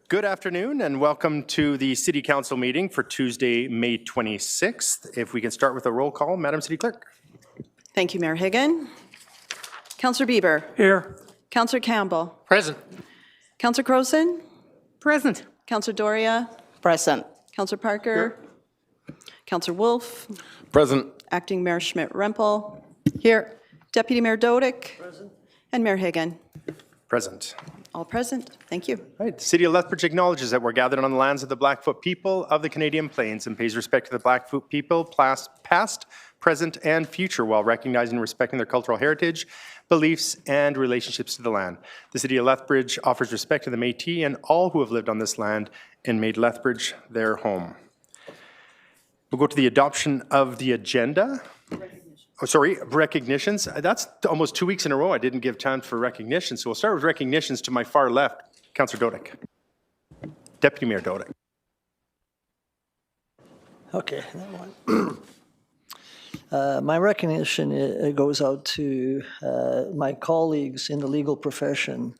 Good afternoon and welcome to the City Council meeting for Tuesday, May 26th. If we can start with a roll call, Madam City Clerk. Thank you, Mayor Higgin. Councillor Bieber. Here. Councillor Campbell. Present. Councillor Croson. Present. Councillor Doria. Present. Councillor Parker. Councillor Wolf. Present. Acting Mayor Schmidt-Rempel. Here. Deputy Mayor Dodick. Present. And Mayor Higgin. Present. All present. Thank you. All right. The City of Lethbridge acknowledges that we're gathered on the lands of the Blackfoot people of the Canadian Plains and pays respect to the Blackfoot people, past, present, and future, while recognizing and respecting their cultural heritage, beliefs, and relationships to the land. The City of Lethbridge offers respect to the Métis and all who have lived on this land and made Lethbridge their home. We'll go to the adoption of the agenda. Oh, sorry, recognitions. That's almost 2 weeks in a row I didn't give time for recognition. So we'll start with recognitions to my far left, Councillor Dodick. Deputy Mayor Dodick. Okay, that one. My recognition goes out to my colleagues in the legal profession.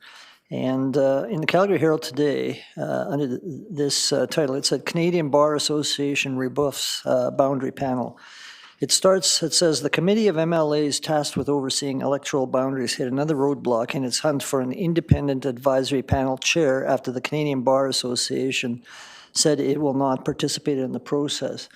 And in the Calgary Herald today, under this title, it said Canadian Bar Association rebuffs boundary panel. It says, the Committee of MLAs tasked with overseeing electoral boundaries hit another roadblock in its hunt for an independent advisory panel chair after the Canadian Bar Association said it will not participate in the process.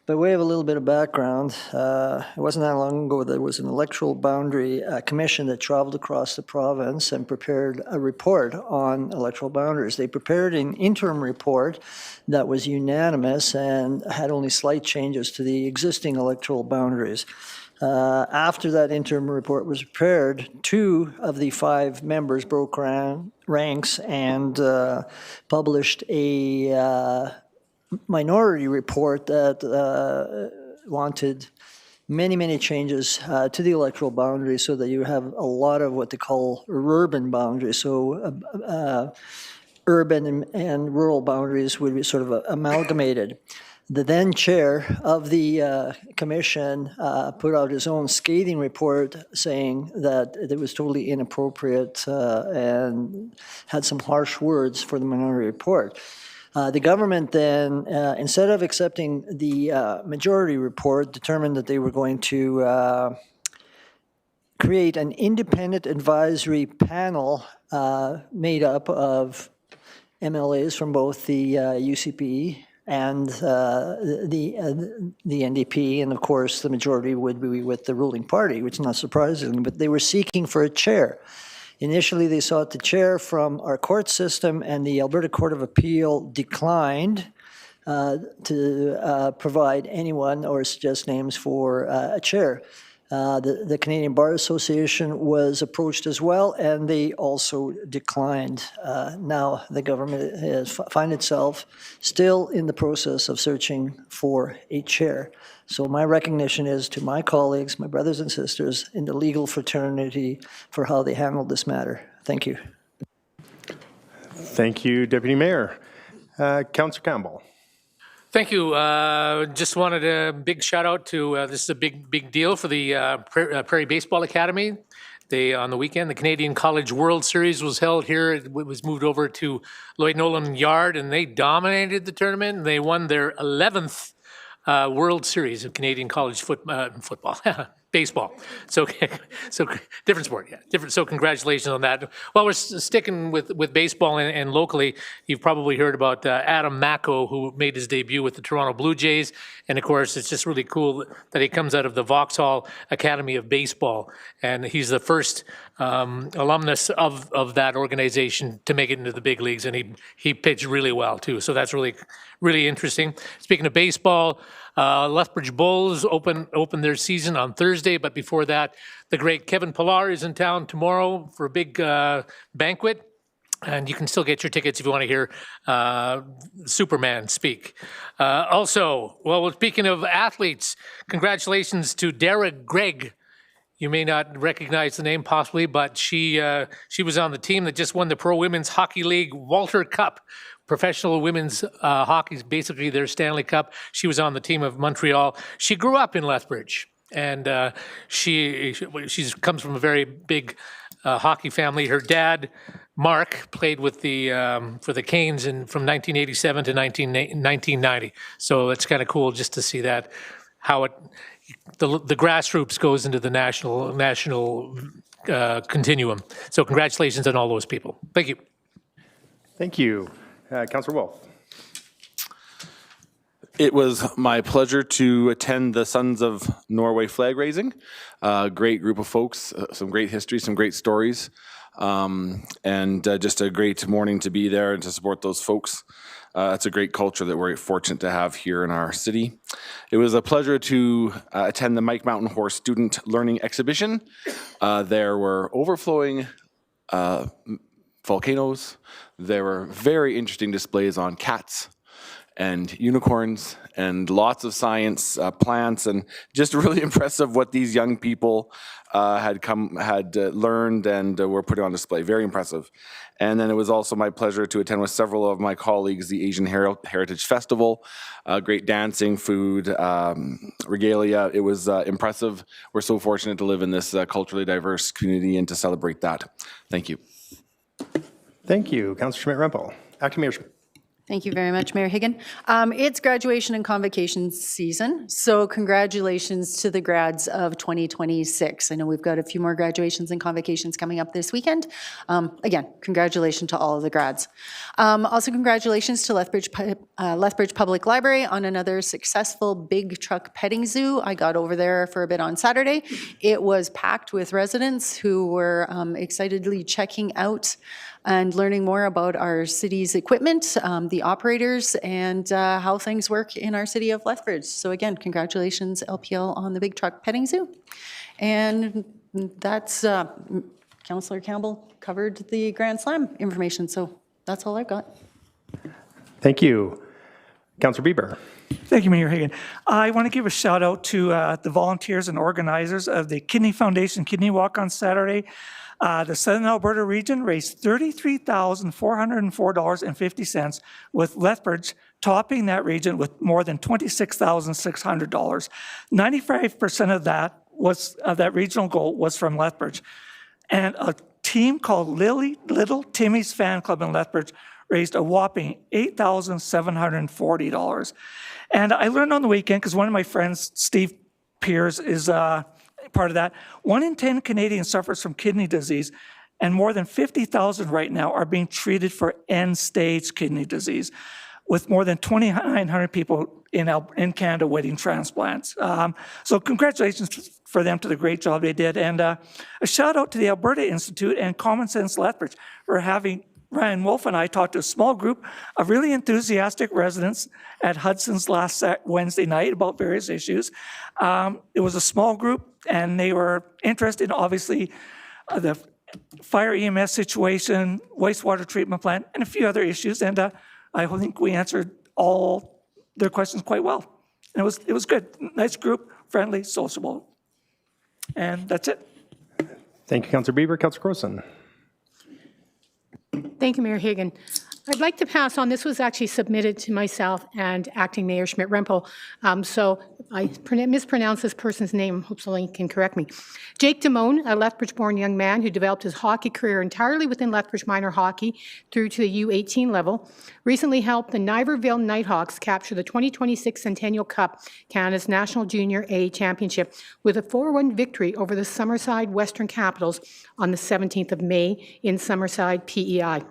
By way of a little bit of background, it wasn't that long ago there was an electoral boundary commission that traveled across the province and prepared a report on electoral boundaries. They prepared an interim report that was unanimous and had only slight changes to the existing electoral boundaries. After that interim report was prepared, 2 of the 5 members broke ranks and published a minority report that wanted many changes to the electoral boundaries so that you have a lot of what they call urban boundaries. So urban and rural boundaries would be sort of amalgamated. The then chair of the commission put out his own scathing report saying that it was totally inappropriate and had some harsh words for the minority report. The government then, instead of accepting the majority report, determined that they were going to create an independent advisory panel made up of MLAs from both the UCP and the NDP, and of course the majority would be with the ruling party, which is not surprising, but they were seeking for a chair. Initially, they sought the chair from our court system, and the Alberta Court of Appeal declined to provide anyone or suggest names for a chair. The Canadian Bar Association was approached as well, and they also declined. Now the government has finds itself still in the process of searching for a chair. So my recognition is to my colleagues, my brothers and sisters in the legal fraternity for how they handled this matter. Thank you. Thank you, Deputy Mayor. Councillor Campbell. Thank you. Just wanted a big shout out to, this is a big deal for the Prairie Baseball Academy. On the weekend, the Canadian College World Series was held here. It was moved over to Lloyd Nolan Yard, and they dominated the tournament. They won their 11th World Series of Canadian College football, baseball. So different sport, yeah, different. So congratulations on that. While we're sticking with baseball and locally, you've probably heard about Adam Mako, who made his debut with the Toronto Blue Jays. And of course, it's just really cool that he comes out of the Vauxhall Academy of Baseball, and he's the first alumnus of that organization to make it into the big leagues, and he pitched really well too. So that's really interesting. Speaking of baseball, Lethbridge Bulls open their season on Thursday, but before that, the great Kevin Pillar is in town tomorrow for a big banquet. And you can still get your tickets if you want to hear Superman speak. Also, well, speaking of athletes, congratulations to Dara Gregg. You may not recognize the name possibly, but she was on the team that just won the Pro Women's Hockey League Walter Cup. Professional women's hockey is basically their Stanley Cup. She was on the team of Montreal. She grew up in Lethbridge, and she comes from a very big hockey family. Her dad, Mark, played with the for the Canes from 1987 to 1990. So it's kind of cool just to see that how the grassroots goes into the national continuum. So congratulations on all those people. Thank you. Thank you. Councillor Wolf. It was my pleasure to attend the Sons of Norway flag raising. Great group of folks, some great history, some great stories, and just a great morning to be there and to support those folks. It's a great culture that we're fortunate to have here in our city. It was a pleasure to attend the Mike Mountain Horse Student Learning Exhibition. There were overflowing volcanoes. There were very interesting displays on cats and unicorns and lots of science, plants, and just really impressive what these young people had learned and were putting on display. Very impressive. And then it was also my pleasure to attend with several of my colleagues the Asian Heritage Festival. Great dancing, food, regalia. It was impressive. We're so fortunate to live in this culturally diverse community and to celebrate that. Thank you. Thank you. Councillor Schmidt-Rempel. Acting Mayor Schmidt. Thank you very much, Mayor Higgin. It's graduation and convocation season, so congratulations to the grads of 2026. I know we've got a few more graduations and convocations coming up this weekend. Again, congratulations to all of the grads. Also, congratulations to Lethbridge Public Library on another successful big truck petting zoo. I got over there for a bit on Saturday. It was packed with residents who were excitedly checking out and learning more about our city's equipment, the operators, and how things work in our city of Lethbridge. So again, congratulations, LPL, on the big truck petting zoo. And that's, Councillor Campbell covered the Grand Slam information, so that's all I've got. Thank you. Councillor Bieber. Thank you, Mayor Higgin. I want to give a shout out to the volunteers and organizers of the Kidney Foundation Kidney Walk on Saturday. The Southern Alberta region raised $33,404.50, with Lethbridge topping that region with more than $26,600. 95% of that regional goal was from Lethbridge. And a team called Little Timmy's Fan Club in Lethbridge raised a whopping $8,740. And I learned on the weekend, because one of my friends, Steve Pierce, is part of that. 1 in 10 Canadians suffers from kidney disease, and more than 50,000 right now are being treated for end-stage kidney disease, with more than 2,900 people in Canada waiting transplants. So congratulations for them to the great job they did. And a shout out to the Alberta Institute and Common Sense Lethbridge for having Ryan Wolf and I talked to a small group of really enthusiastic residents at Hudson's last Wednesday night about various issues. It was a small group, and they were interested in, obviously, the fire EMS situation, wastewater treatment plant, and a few other issues. And I think we answered all their questions quite well. And it was good. Nice group, friendly, sociable. And that's it. Thank you, Councillor Bieber. Councillor Crowson. Thank you, Mayor Higgin. I'd like to pass on, this was actually submitted to myself and Acting Mayor Schmidt-Rempel, so I mispronounced this person's name, hope someone can correct me. Jake Damone, a Lethbridge-born young man who developed his hockey career entirely within Lethbridge minor hockey through to the U18 level, recently helped the Niverville Nighthawks capture the 2026 Centennial Cup, Canada's National Junior A Championship, with a 4-1 victory over the Summerside Western Capitals on the 17th of May in Summerside, PEI.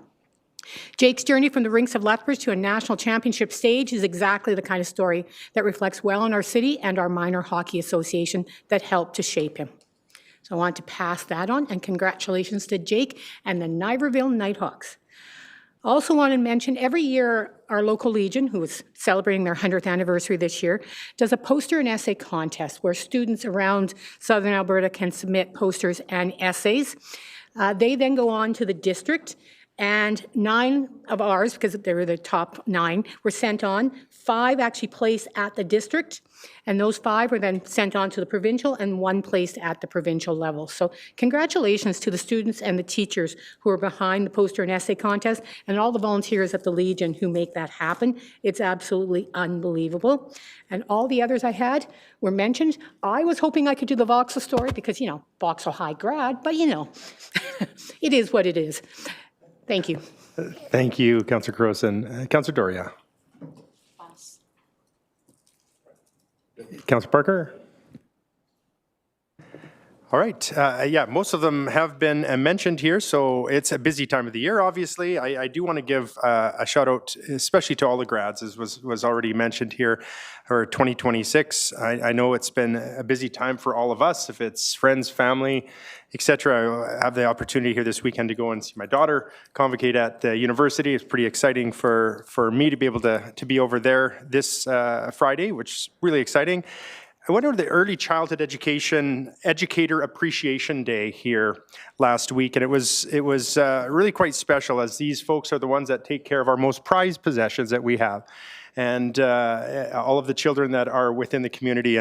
Jake's journey from the rinks of Lethbridge to a national championship stage is exactly the kind of story that reflects well on our city and our minor hockey association that helped to shape him. So I want to pass that on, and congratulations to Jake and the Niverville Nighthawks. Also want to mention, every year our local Legion, who is celebrating their 100th anniversary this year, does a poster and essay contest where students around Southern Alberta can submit posters and essays. They then go on to the district, And 9 of ours, because they were the top 9, were sent on. 5 actually placed at the district, and those 5 were then sent on to the provincial, and 1 placed at the provincial level. So congratulations to the students and the teachers who are behind the poster and essay contest, and all the volunteers at the Legion who make that happen. It's absolutely unbelievable. And all the others I had were mentioned. I was hoping I could do the Vauxhall story because, you know, Vauxhall High grad, but you know, it is what it is. Thank you. Thank you, Councillor Croson. Councillor Doria. Councillor Parker. All right. Yeah, most of them have been mentioned here, so it's a busy time of the year, obviously. I do want to give a shout out, especially to all the grads, as was already mentioned here, for 2026. I know it's been a busy time for all of us, if it's friends, family, etc. I have the opportunity here this weekend to go and see my daughter convocate at the university. It's pretty exciting for me to be able to be over there this Friday, which is really exciting. I went over the Early Childhood Education Educator Appreciation Day here last week, and it was really quite special, as these folks are the ones that take care of our most prized possessions that we have, and all of the children that are within the community,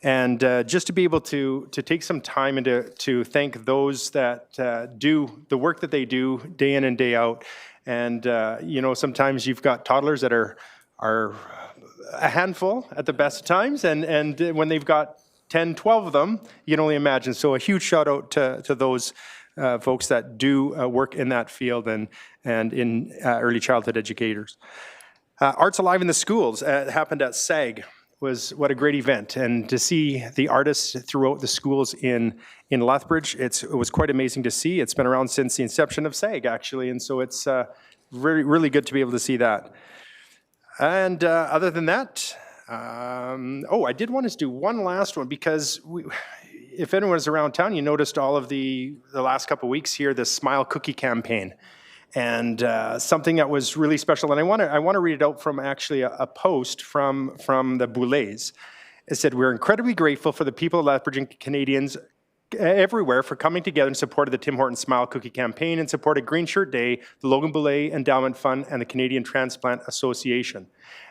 and just to be able to take some time and to thank those that do the work that they do day in and day out. And you know, sometimes you've got toddlers that are a handful at the best of times, and when they've got 10, 12 of them, you can only imagine. So a huge shout out to those folks that do work in that field and in early childhood educators. Arts Alive in the Schools happened at SAG. What a great event, and to see the artists throughout the schools in Lethbridge, it was quite amazing to see. It's been around since the inception of SAG, actually, and so it's really good to be able to see that. And other than that, I did want to do one last one, because if anyone is around town, you noticed all of the last couple of weeks here, the Smile Cookie campaign, and something that was really special. And I want to read it out from actually a post from the Boulets. It said, "We're incredibly grateful for the people of Lethbridge and Canadians everywhere for coming together in support of the Tim Hortons Smile Cookie campaign, in support of Green Shirt Day, the Logan Boulet Endowment Fund, and the Canadian Transplant Association.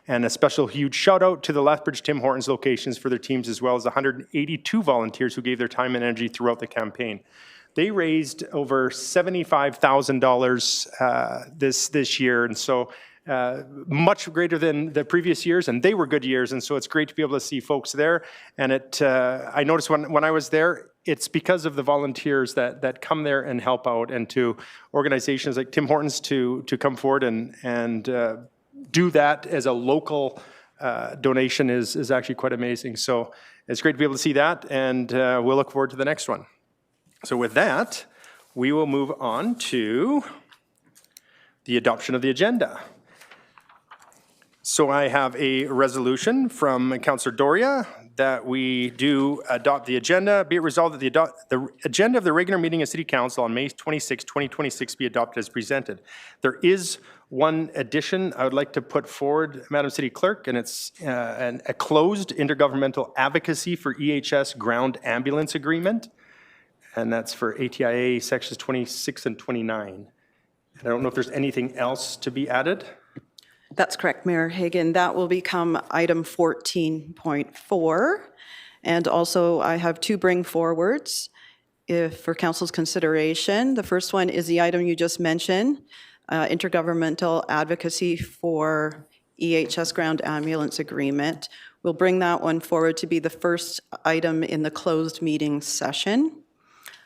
And a special huge shout out to the Lethbridge Tim Hortons locations for their teams, as well as the 182 volunteers who gave their time and energy throughout the campaign." They raised over $75,000 this year, and so much greater than the previous years, and they were good years, and so it's great to be able to see folks there. And I noticed when I was there, it's because of the volunteers that come there and help out, and to organizations like Tim Hortons to come forward and do that as a local donation is actually quite amazing. So it's great to be able to see that, and we'll look forward to the next one. So with that, we will move on to the adoption of the agenda. So I have a resolution from Councillor Doria that we do adopt the agenda. Be it resolved that the agenda of the regular meeting of City Council on May 26, 2026 be adopted as presented. There is one addition I would like to put forward, Madam City Clerk, and it's a closed intergovernmental advocacy for EHS ground ambulance agreement, and that's for ATIA sections 26 and 29. And I don't know if there's anything else to be added. That's correct, Mayor Hagan. That will become item 14.4. And also, I have 2 bring forwards for council's consideration. The first one is the item you just mentioned, intergovernmental advocacy for EHS ground ambulance agreement. We'll bring that one forward to be the first item in the closed meeting session.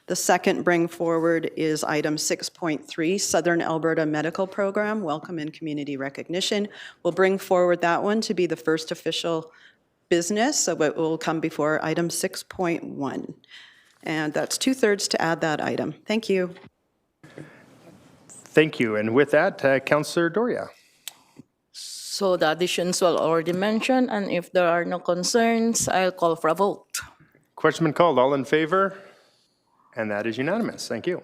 The second bring forward is item 6.3, Southern Alberta Medical Program, Welcome and Community Recognition. We'll bring forward that one to be the first official business, so it will come before item 6.1. And that's 2/3 to add that item. Thank you. Thank you. And with that, Councillor Doria. So the additions were already mentioned, and if there are no concerns, I'll call for a vote. Question been called. All in favor? And that is unanimous. Thank you.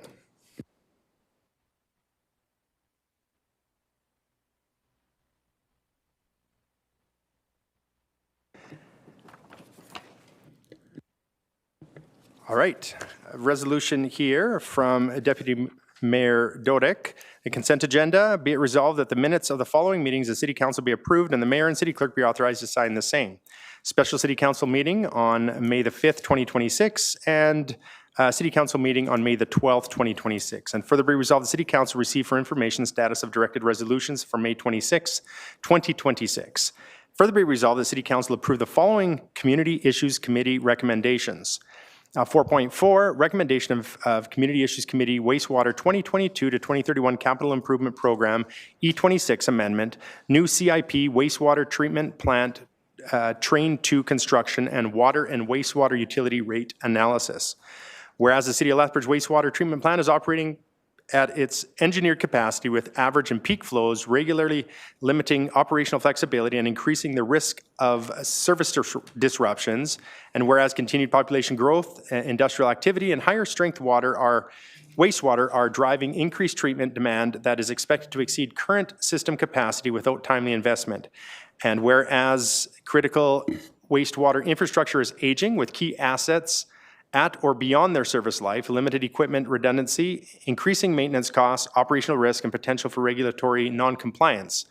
All right. A resolution here from Deputy Mayor Dodek. The consent agenda, be it resolved that the minutes of the following meetings of City Council be approved and the mayor and city clerk be authorized to sign the same. Special City Council meeting on May the 5th, 2026, and City Council meeting on May the 12th, 2026. And further be resolved, the City Council receive for information status of directed resolutions for May 26, 2026. Further be resolved, the City Council approve the following Community Issues Committee recommendations. 4.4, recommendation of Community Issues Committee wastewater 2022 to 2031 Capital Improvement Program E26 amendment, new CIP wastewater treatment plant Train 2 construction and water and wastewater utility rate analysis. Whereas the City of Lethbridge wastewater treatment plant is operating at its engineered capacity with average and peak flows, regularly limiting operational flexibility and increasing the risk of service disruptions. And whereas continued population growth, industrial activity, and higher strength wastewater are driving increased treatment demand that is expected to exceed current system capacity without timely investment. And whereas critical wastewater infrastructure is aging with key assets at or beyond their service life, limited equipment redundancy, increasing maintenance costs, operational risk, and potential for regulatory non-compliance.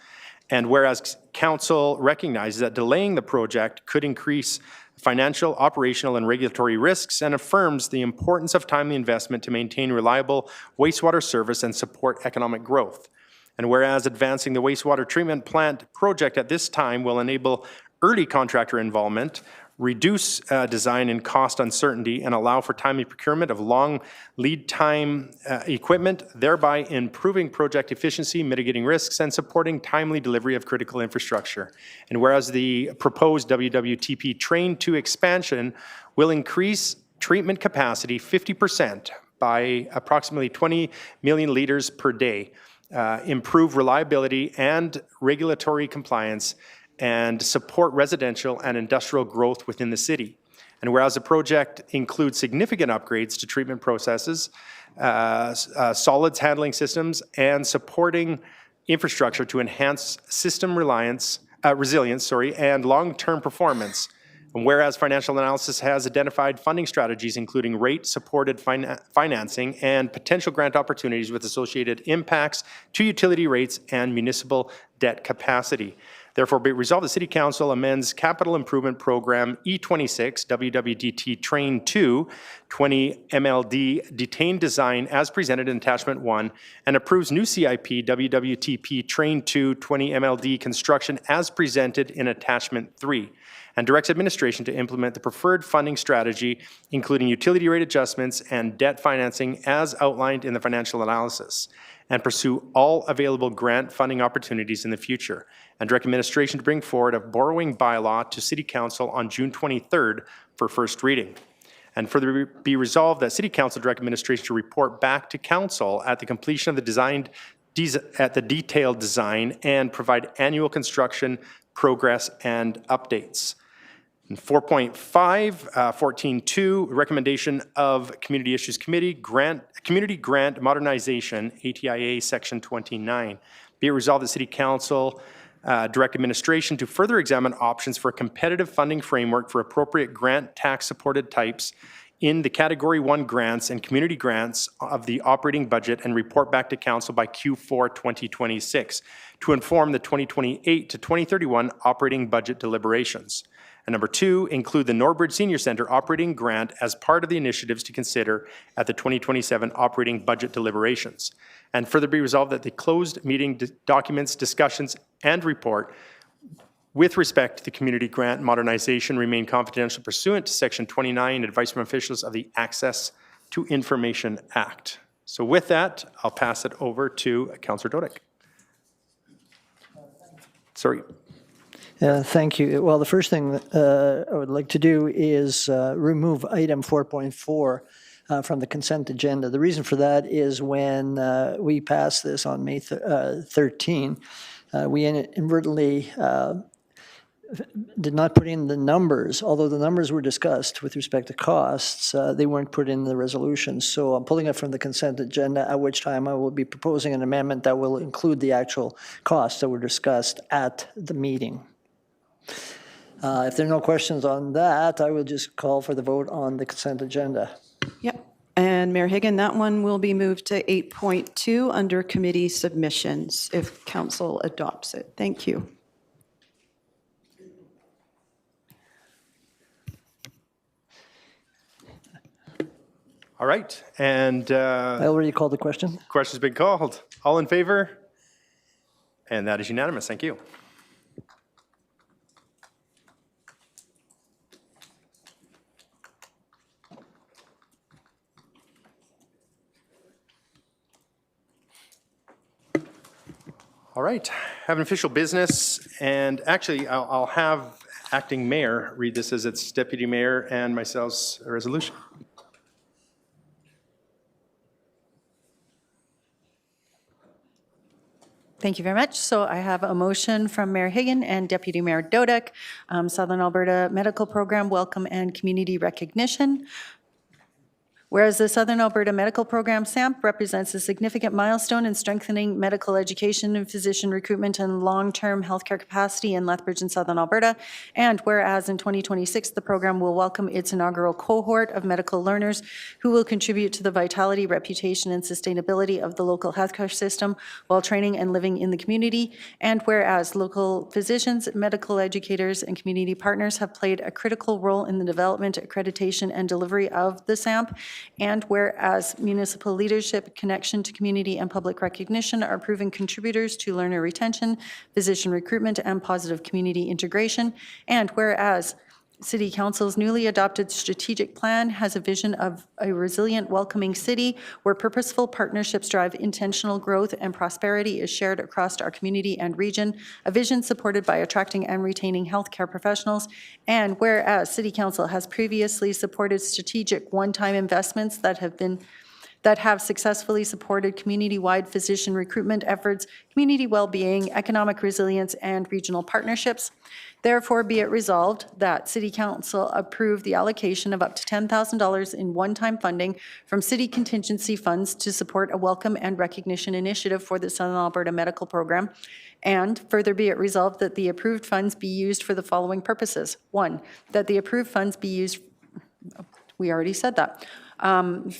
And whereas Council recognizes that delaying the project could increase financial, operational, and regulatory risks, and affirms the importance of timely investment to maintain reliable wastewater service and support economic growth. And whereas advancing the wastewater treatment plant project at this time will enable early contractor involvement, reduce design and cost uncertainty, and allow for timely procurement of long lead time equipment, thereby improving project efficiency, mitigating risks, and supporting timely delivery of critical infrastructure. And whereas the proposed WWTP Train 2 expansion will increase treatment capacity 50% by approximately 20 million liters per day, improve reliability and regulatory compliance, and support residential and industrial growth within the city. And whereas the project includes significant upgrades to treatment processes, solids handling systems, and supporting infrastructure to enhance system resilience, and long-term performance. And whereas financial analysis has identified funding strategies including rate-supported financing and potential grant opportunities with associated impacts to utility rates and municipal debt capacity. Therefore, be resolved, the City Council amends Capital Improvement Program E26 WWDT Train 2 20 MLD detained design as presented in Attachment 1 and approves new CIP WWTP Train 2 20 MLD construction as presented in Attachment 3, and directs administration to implement the preferred funding strategy, including utility rate adjustments and debt financing as outlined in the financial analysis, and pursue all available grant funding opportunities in the future, and direct administration to bring forward a borrowing bylaw to City Council on June 23rd for first reading. And further be resolved that City Council direct administration to report back to Council at the completion of the detailed design and provide annual construction progress and updates. And 4.5, 14.2, recommendation of Community Issues Committee, Community Grant Modernization, ATIA Section 29. Be it resolved that City Council direct administration to further examine options for a competitive funding framework for appropriate grant tax-supported types in the Category 1 grants and community grants of the operating budget and report back to Council by Q4 2026 to inform the 2028 to 2031 operating budget deliberations. And number 2, include the Norbridge Senior Centre operating grant as part of the initiatives to consider at the 2027 operating budget deliberations. And further be resolved that the closed meeting documents, discussions, and report with respect to the community grant modernization remain confidential pursuant to Section 29, advice from officials of the Access to Information Act. So with that, I'll pass it over to Councillor Dodek. Sorry. Thank you. Well, the first thing I would like to do is remove item 4.4 from the consent agenda. The reason for that is when we passed this on May 13, we inadvertently did not put in the numbers. Although the numbers were discussed with respect to costs, they weren't put in the resolution. So I'm pulling it from the consent agenda, at which time I will be proposing an amendment that will include the actual costs that were discussed at the meeting. If there are no questions on that, I will just call for the vote on the consent agenda. Yep. And And Mayor Higgin, that one will be moved to 8.2 under committee submissions if council adopts it. Thank you. All right, and I already called the question. question's been called. All in favor? And that is unanimous. Thank you. All right, have an official business, and actually, I'll have acting mayor read this as its deputy mayor and myself's resolution. Thank you very much. So I have a motion from Mayor Higgin and Deputy Mayor Dodek, Southern Alberta Medical Program Welcome and Community Recognition. Whereas the Southern Alberta Medical Program, SAMP, represents a significant milestone in strengthening medical education and physician recruitment and long-term healthcare capacity in Lethbridge and Southern Alberta, and whereas in 2026, the program will welcome its inaugural cohort of medical learners who will contribute to the vitality, reputation, and sustainability of the local healthcare system while training and living in the community, and whereas local physicians, medical educators, and community partners have played a critical role in the development, accreditation, and delivery of the SAMP, and whereas municipal leadership, connection to community, and public recognition are proven contributors to learner retention, physician recruitment, and positive community integration, and whereas City Council's newly adopted strategic plan has a vision of a resilient, welcoming city where purposeful partnerships drive intentional growth and prosperity is shared across our community and region, a vision supported by attracting and retaining healthcare professionals, and whereas City Council has previously supported strategic one-time investments that have successfully supported community-wide physician recruitment efforts, community well-being, economic resilience, and regional partnerships. Therefore, be it resolved that City Council approve the allocation of up to $10,000 in one-time funding from city contingency funds to support a welcome and recognition initiative for the Southern Alberta Medical Program. And further be it resolved that the approved funds be used for the following purposes. 1, that the approved funds be used, we already said that.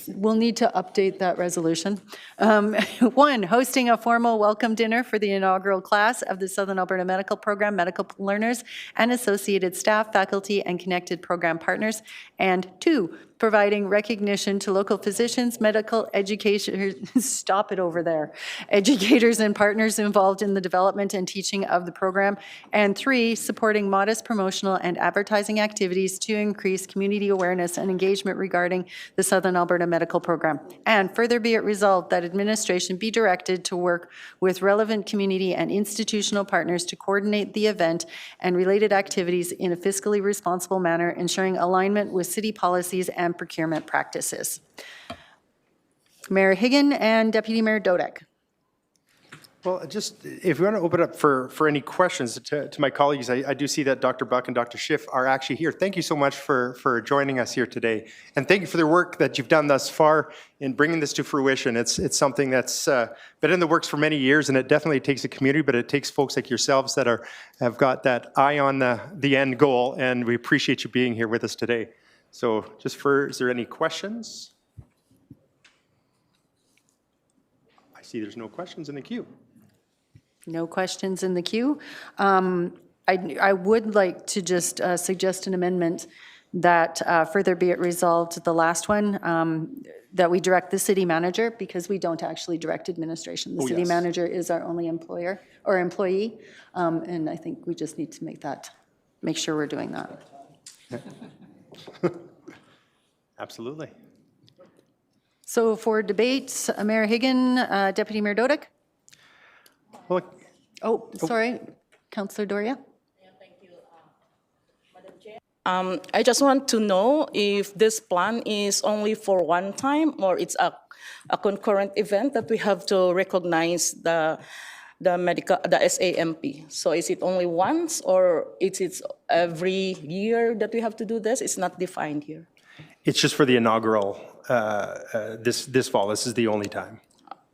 We'll need to update that resolution. 1, hosting a formal welcome dinner for the inaugural class of the Southern Alberta Medical Program medical learners and associated staff, faculty, and connected program partners. And 2, providing recognition to local physicians, medical educators, stop it over there, educators and partners involved in the development and teaching of the program. And 3, supporting modest promotional and advertising activities to increase community awareness and engagement regarding the Southern Alberta Medical Program. And further be it resolved that administration be directed to work with relevant community and institutional partners to coordinate the event and related activities in a fiscally responsible manner, ensuring alignment with city policies and procurement practices. Mayor Higgin and Deputy Mayor Dodek. Well, just if we want to open up for any questions to my colleagues, I do see that Dr. Buck and Dr. Schiff are actually here. Thank you so much for joining us here today. And thank you for the work that you've done thus far in bringing this to fruition. It's something that's been in the works for many years, and it definitely takes a community, but it takes folks like yourselves that have got that eye on the end goal, and we appreciate you being here with us today. So is there any questions? I see there's no questions in the queue. No questions in the queue. I would like to just suggest an amendment that further be it resolved, the last one, that we direct the city manager, because we don't actually direct administration. The city manager is our only employer or employee, and I think we just need to make sure we're doing that. Absolutely. So for debate, Mayor Higgin, Deputy Mayor Dodek. Well, Oh, sorry, Councillor Doria. I just want to know if this plan is only for one time or it's a concurrent event that we have to recognize the SAMP. So is it only once or it's every year that we have to do this? It's not defined here. it's just for the inaugural this fall. This is the only time.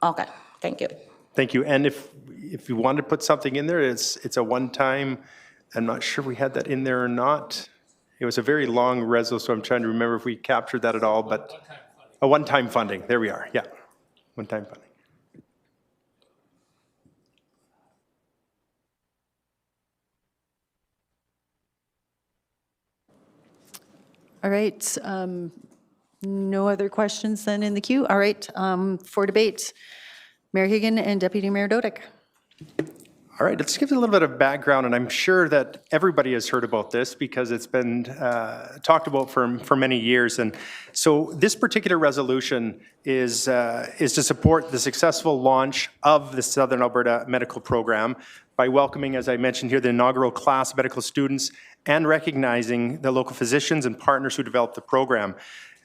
Okay, thank you. Thank you. And if you want to put something in there, it's a one-time. I'm not sure we had that in there or not. It was a very long reso, so I'm trying to remember if we captured that at all. But A one-time funding, there we are, yeah, one-time funding. All right, no other questions then in the queue? All right, for debate, Mayor Higgin and Deputy Mayor Dodick. All right, let's give a little bit of background, and I'm sure that everybody has heard about this because it's been talked about for many years. And so this particular resolution is to support the successful launch of the Southern Alberta Medical Program by welcoming, as I mentioned here, the inaugural class of medical students and recognizing the local physicians and partners who developed the program.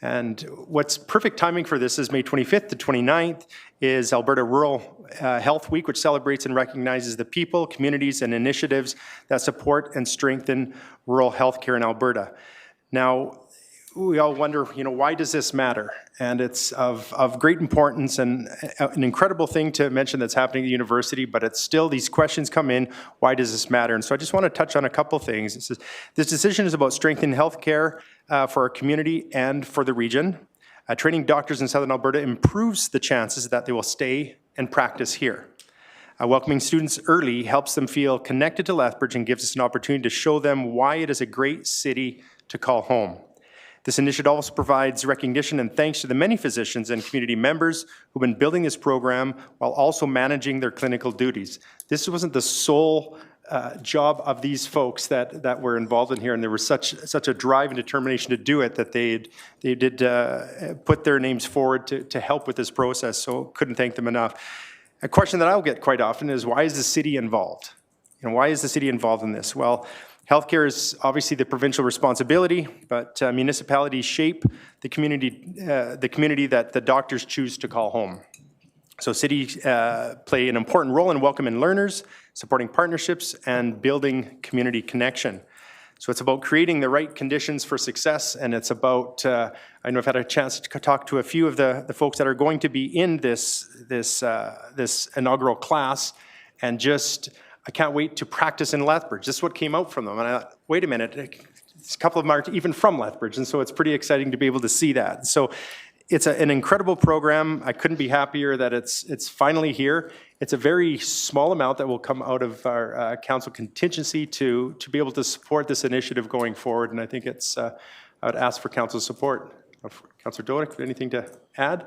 And what's perfect timing for this is May 25th to 29th is Alberta Rural Health Week, which celebrates and recognizes the people, communities, and initiatives that support and strengthen rural healthcare in Alberta. Now, we all wonder, why does this matter? And it's of great importance and an incredible thing to mention that's happening at the university, but it's still, these questions come in, why does this matter? And so I just want to touch on a couple things. This decision is about strengthening healthcare for our community and for the region. Training doctors in Southern Alberta improves the chances that they will stay and practice here. Welcoming students early helps them feel connected to Lethbridge and gives us an opportunity to show them why it is a great city to call home. This initiative also provides recognition and thanks to the many physicians and community members who've been building this program while also managing their clinical duties. This wasn't the sole job of these folks that were involved in here, and there was such a drive and determination to do it that they did put their names forward to help with this process, so couldn't thank them enough. A question that I'll get quite often is, why is the city involved? Why is the city involved in this? Well, healthcare is obviously the provincial responsibility, but municipalities shape the community that the doctors choose to call home. So cities play an important role in welcoming learners, supporting partnerships, and building community connection. So it's about creating the right conditions for success, and it's about, I know I've had a chance to talk to a few of the folks that are going to be in this inaugural class, and just, I can't wait to practice in Lethbridge. This is what came out from them, and I thought, wait a minute, a couple of them are even from Lethbridge, and so it's pretty exciting to be able to see that. So it's an incredible program. I couldn't be happier that it's finally here. It's a very small amount that will come out of our council contingency to be able to support this initiative going forward, and I think it's, I would ask for council support. Councillor Dodick, anything to add?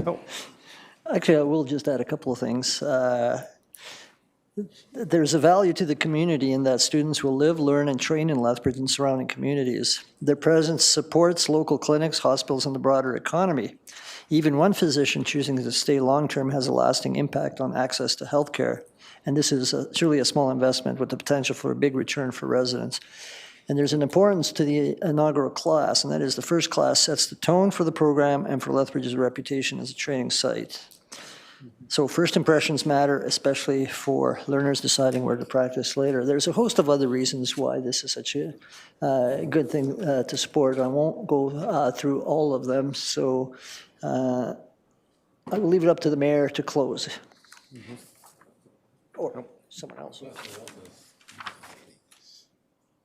Oh. Actually, I will just add a couple of things. There's a value to the community in that students will live, learn, and train in Lethbridge and surrounding communities. Their presence supports local clinics, hospitals, and the broader economy. Even one physician choosing to stay long-term has a lasting impact on access to healthcare. And this is truly a small investment with the potential for a big return for residents. And there's an importance to the inaugural class, and that is the first class sets the tone for the program and for Lethbridge's reputation as a training site. So first impressions matter, especially for learners deciding where to practice later. There's a host of other reasons why this is such a good thing to support. I won't go through all of them, so I will leave it up to the mayor to close. Or someone else.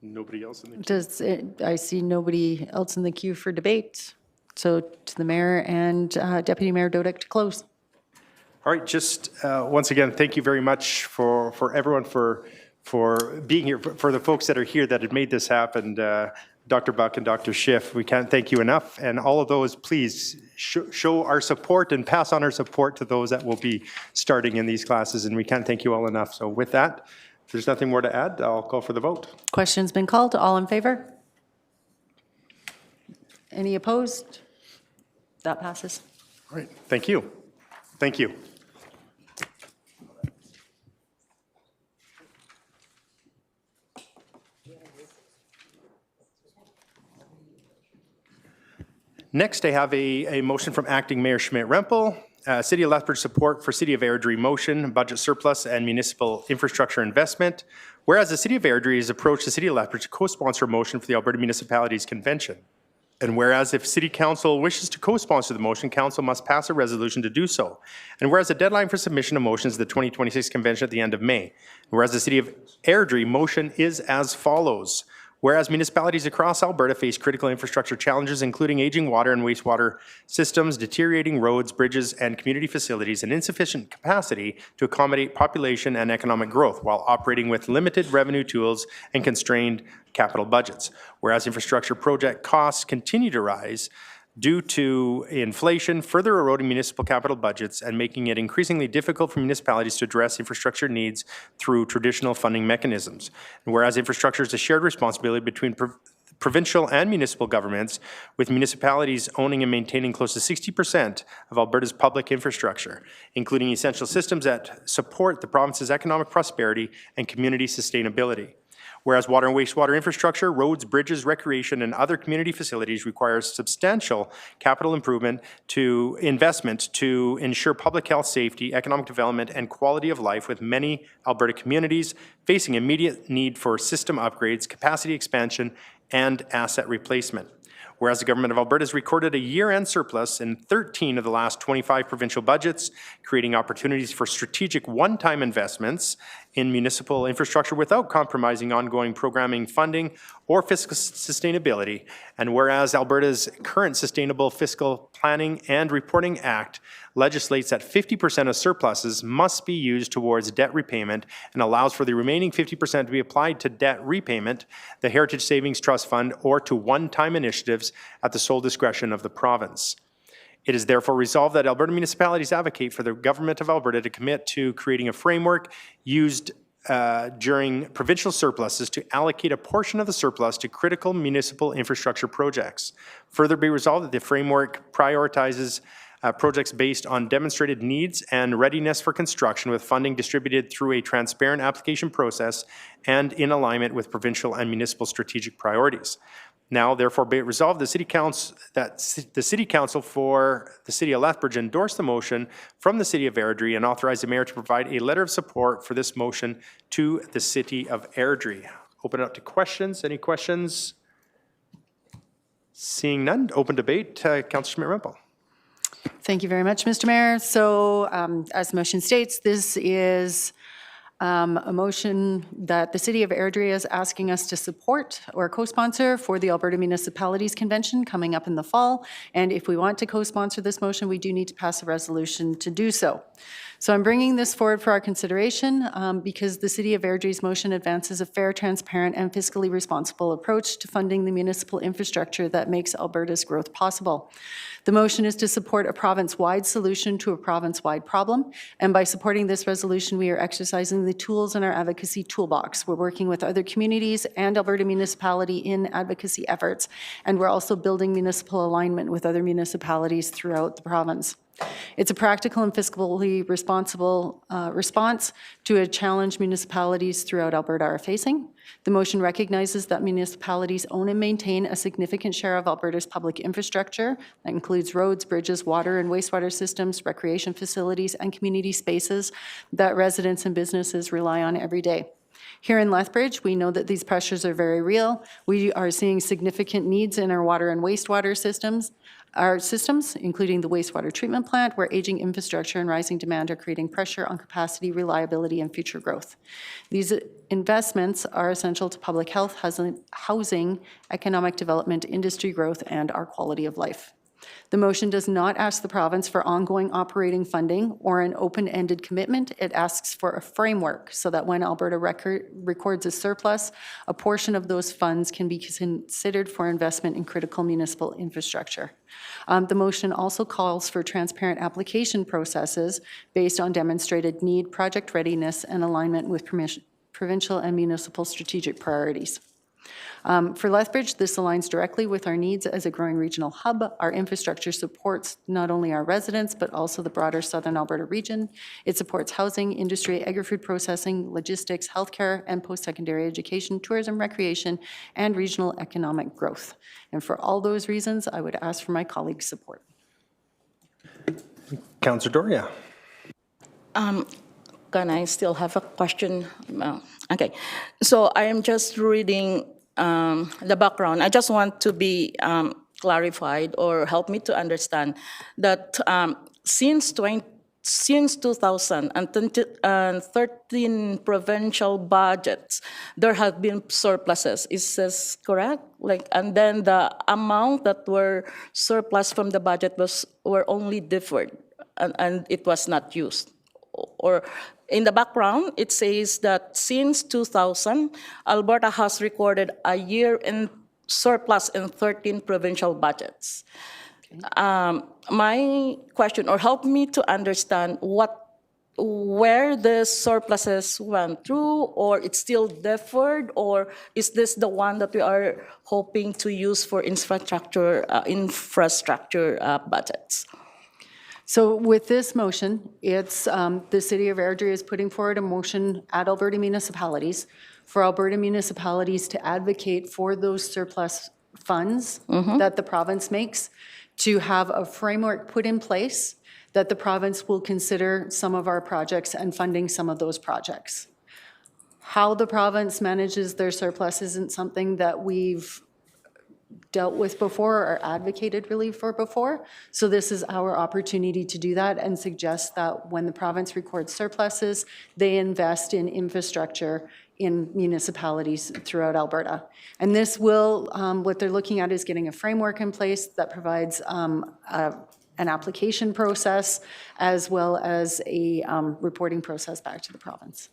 Nobody else in the queue? I see nobody else in the queue for debate. So to the mayor and Deputy Mayor Dodick to close. All right, just once again, thank you very much for everyone for being here, for the folks that are here that have made this happen. Dr. Buck and Dr. Schiff, we can't thank you enough. And all of those, please show our support and pass on our support to those that will be starting in these classes. And we can't thank you all enough. So with that, if there's nothing more to add, I'll call for the vote. Question's been called. All in favor? Any opposed? That passes. All right, thank you. Thank you. Next, I have a motion from Acting Mayor Schmidt-Rempel. City of Lethbridge support for City of Airdrie motion, budget surplus and municipal infrastructure investment. Whereas the City of Airdrie has approached the City of Lethbridge to co-sponsor a motion for the Alberta Municipalities Convention. And whereas if City Council wishes to co-sponsor the motion, Council must pass a resolution to do so. And whereas the deadline for submission of motions is the 2026 convention at the end of May. And whereas the City of Airdrie motion is as follows. Whereas municipalities across Alberta face critical infrastructure challenges, including aging water and wastewater systems, deteriorating roads, bridges, and community facilities, and insufficient capacity to accommodate population and economic growth while operating with limited revenue tools and constrained capital budgets. Whereas infrastructure project costs continue to rise due to inflation, further eroding municipal capital budgets and making it increasingly difficult for municipalities to address infrastructure needs through traditional funding mechanisms. And whereas infrastructure is a shared responsibility between provincial and municipal governments, with municipalities owning and maintaining close to 60% of Alberta's public infrastructure, including essential systems that support the province's economic prosperity and community sustainability. Whereas water and wastewater infrastructure, roads, bridges, recreation, and other community facilities requires substantial capital investment to ensure public health, safety, economic development, and quality of life, with many Alberta communities facing immediate need for system upgrades, capacity expansion, and asset replacement. Whereas the Government of Alberta has recorded a year-end surplus in 13 of the last 25 provincial budgets, creating opportunities for strategic one-time investments in municipal infrastructure without compromising ongoing programming funding or fiscal sustainability. And whereas Alberta's current Sustainable Fiscal Planning and Reporting Act legislates that 50% of surpluses must be used towards debt repayment and allows for the remaining 50% to be applied to debt repayment, the Heritage Savings Trust Fund, or to one-time initiatives at the sole discretion of the province. It is therefore resolved that Alberta municipalities advocate for the Government of Alberta to commit to creating a framework used during provincial surpluses to allocate a portion of the surplus to critical municipal infrastructure projects. Further be resolved that the framework prioritizes projects based on demonstrated needs and readiness for construction, with funding distributed through a transparent application process and in alignment with provincial and municipal strategic priorities. Now, therefore, be it resolved, the City Council for the City of Lethbridge endorse the motion from the City of Airdrie and authorize the Mayor to provide a letter of support for this motion to the City of Airdrie. Open it up to questions. Any questions? Seeing none, open debate. Councillor Schmidt-Rempel. Thank you very much, Mr. Mayor. So as the motion states, this is a motion that the City of Airdrie is asking us to support or co-sponsor for the Alberta Municipalities Convention coming up in the fall. And if we want to co-sponsor this motion, we do need to pass a resolution to do so. So I'm bringing this forward for our consideration because the City of Airdrie's motion advances a fair, transparent, and fiscally responsible approach to funding the municipal infrastructure that makes Alberta's growth possible. The motion is to support a province-wide solution to a province-wide problem, and by supporting this resolution, we are exercising the tools in our advocacy toolbox. We're working with other communities and Alberta municipality in advocacy efforts, and we're also building municipal alignment with other municipalities throughout the province. It's a practical and fiscally responsible response to a challenge municipalities throughout Alberta are facing. The motion recognizes that municipalities own and maintain a significant share of Alberta's public infrastructure. That includes roads, bridges, water and wastewater systems, recreation facilities, and community spaces that residents and businesses rely on every day. Here in Lethbridge, we know that these pressures are very real. We are seeing significant needs in our water and wastewater systems, including the wastewater treatment plant, where aging infrastructure and rising demand are creating pressure on capacity, reliability, and future growth. These investments are essential to public health, housing, economic development, industry growth, and our quality of life. The motion does not ask the province for ongoing operating funding or an open-ended commitment. It asks for a framework so that when Alberta records a surplus, a portion of those funds can be considered for investment in critical municipal infrastructure. The motion also calls for transparent application processes based on demonstrated need, project readiness, and alignment with provincial and municipal strategic priorities. For Lethbridge, this aligns directly with our needs as a growing regional hub. Our infrastructure supports not only our residents, but also the broader Southern Alberta region. It supports housing, industry, agri-food processing, logistics, healthcare, and post-secondary education, tourism, recreation, and regional economic growth. And for all those reasons, I would ask for my colleagues' support. Councillor Doria. Can I still have a question? Okay, so I am just reading the background. I just want to be clarified or help me to understand that since since 2013 provincial budgets, there have been surpluses. Is this correct? And then the amount that were surplus from the budget were only deferred, and it was not used. Or in the background, it says that since 2000, Alberta has recorded a year-end surplus in 13 provincial budgets. My question, or help me to understand where the surpluses went through, or it's still deferred, or is this the one that we are hoping to use for infrastructure budgets? So with this motion, it's the City of Airdrie is putting forward a motion at Alberta municipalities for Alberta municipalities to advocate for those surplus funds that the province makes, to have a framework put in place that the province will consider some of our projects and funding some of those projects. How the province manages their surplus isn't something that we've dealt with before or advocated really for before. So this is our opportunity to do that and suggest that when the province records surpluses, they invest in infrastructure in municipalities throughout Alberta. And this will, what they're looking at is getting a framework in place that provides an application process as well as a reporting process back to the province.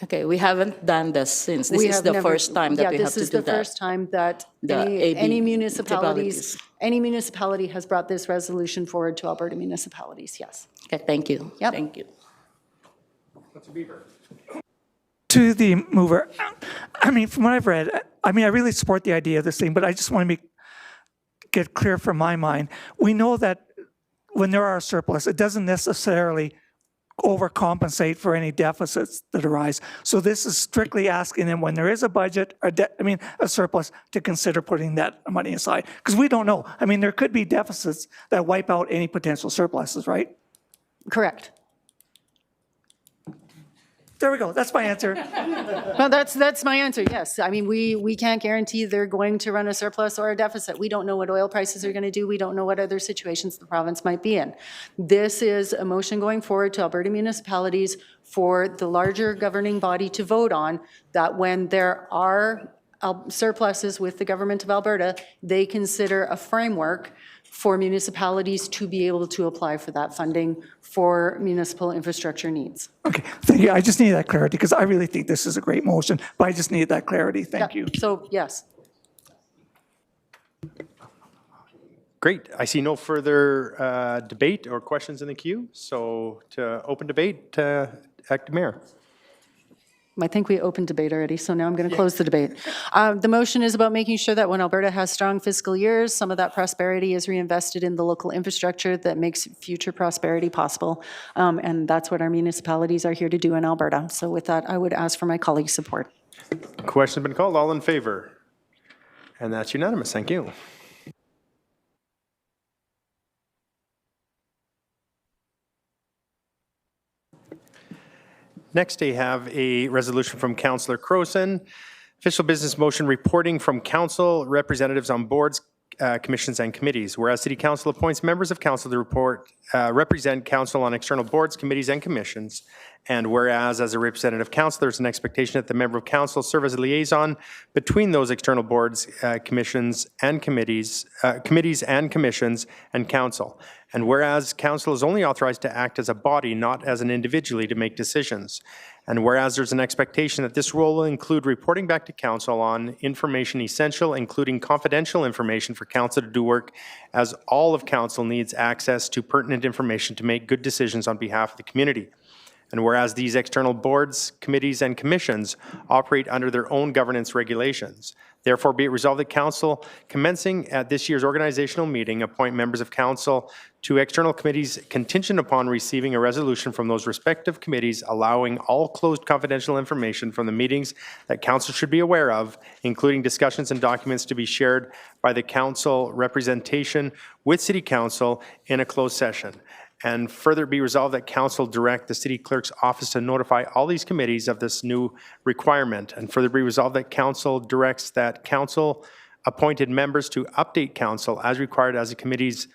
Okay, we haven't done this since. This is the first time that we have to do that. Yeah, this is the first time that any municipality has brought this resolution forward to Alberta municipalities, yes. Okay, thank you. Yep. Thank you. To the mover, I mean, from what I've read, I mean, I really support the idea of this thing, but I just want to get clear from my mind. We know that when there are surplus, it doesn't necessarily overcompensate for any deficits that arise. So this is strictly asking them when there is a budget, a surplus, to consider putting that money aside. Because we don't know. I mean, there could be deficits that wipe out any potential surpluses, right? Correct. There we go. That's my answer. Well, that's my answer, yes. I mean, we can't guarantee they're going to run a surplus or a deficit. We don't know what oil prices are going to do. We don't know what other situations the province might be in. This is a motion going forward to Alberta municipalities for the larger governing body to vote on, that when there are surpluses with the government of Alberta, they consider a framework for municipalities to be able to apply for that funding for municipal infrastructure needs. Okay, thank you. I just need that clarity because I really think this is a great motion, but I just need that clarity. Thank you. So, yes. Great. I see no further debate or questions in the queue. So to open debate, Acting Mayor. I think we opened debate already, so now I'm going to close the debate. The motion is about making sure that when Alberta has strong fiscal years, some of that prosperity is reinvested in the local infrastructure that makes future prosperity possible. And that's what our municipalities are here to do in Alberta. So with that, I would ask for my colleagues' support. Question's been called. All in favor? And that's unanimous. Thank you. Next, I have a resolution from Councillor Crowson. Official business motion reporting from council representatives on boards, commissions, and committees. Whereas City Council appoints members of council to represent council on external boards, committees, and commissions. And whereas as a representative council, there's an expectation that the member of council serve as a liaison between those external boards, commissions, and committees and commissions and council. And whereas council is only authorized to act as a body, not as an individually to make decisions. And whereas there's an expectation that this role will include reporting back to council on information essential, including confidential information for council to do work, as all of council needs access to pertinent information to make good decisions on behalf of the community. And whereas these external boards, committees, and commissions operate under their own governance regulations, therefore be it resolved that council, commencing at this year's organizational meeting, appoint members of council to external committees contingent upon receiving a resolution from those respective committees allowing all closed confidential information from the meetings that council should be aware of, including discussions and documents to be shared by the council representation with City Council in a closed session. And further be resolved that council direct the city clerk's office to notify all these committees of this new requirement. And further be resolved that council directs that council appointed members to update council as required as the committees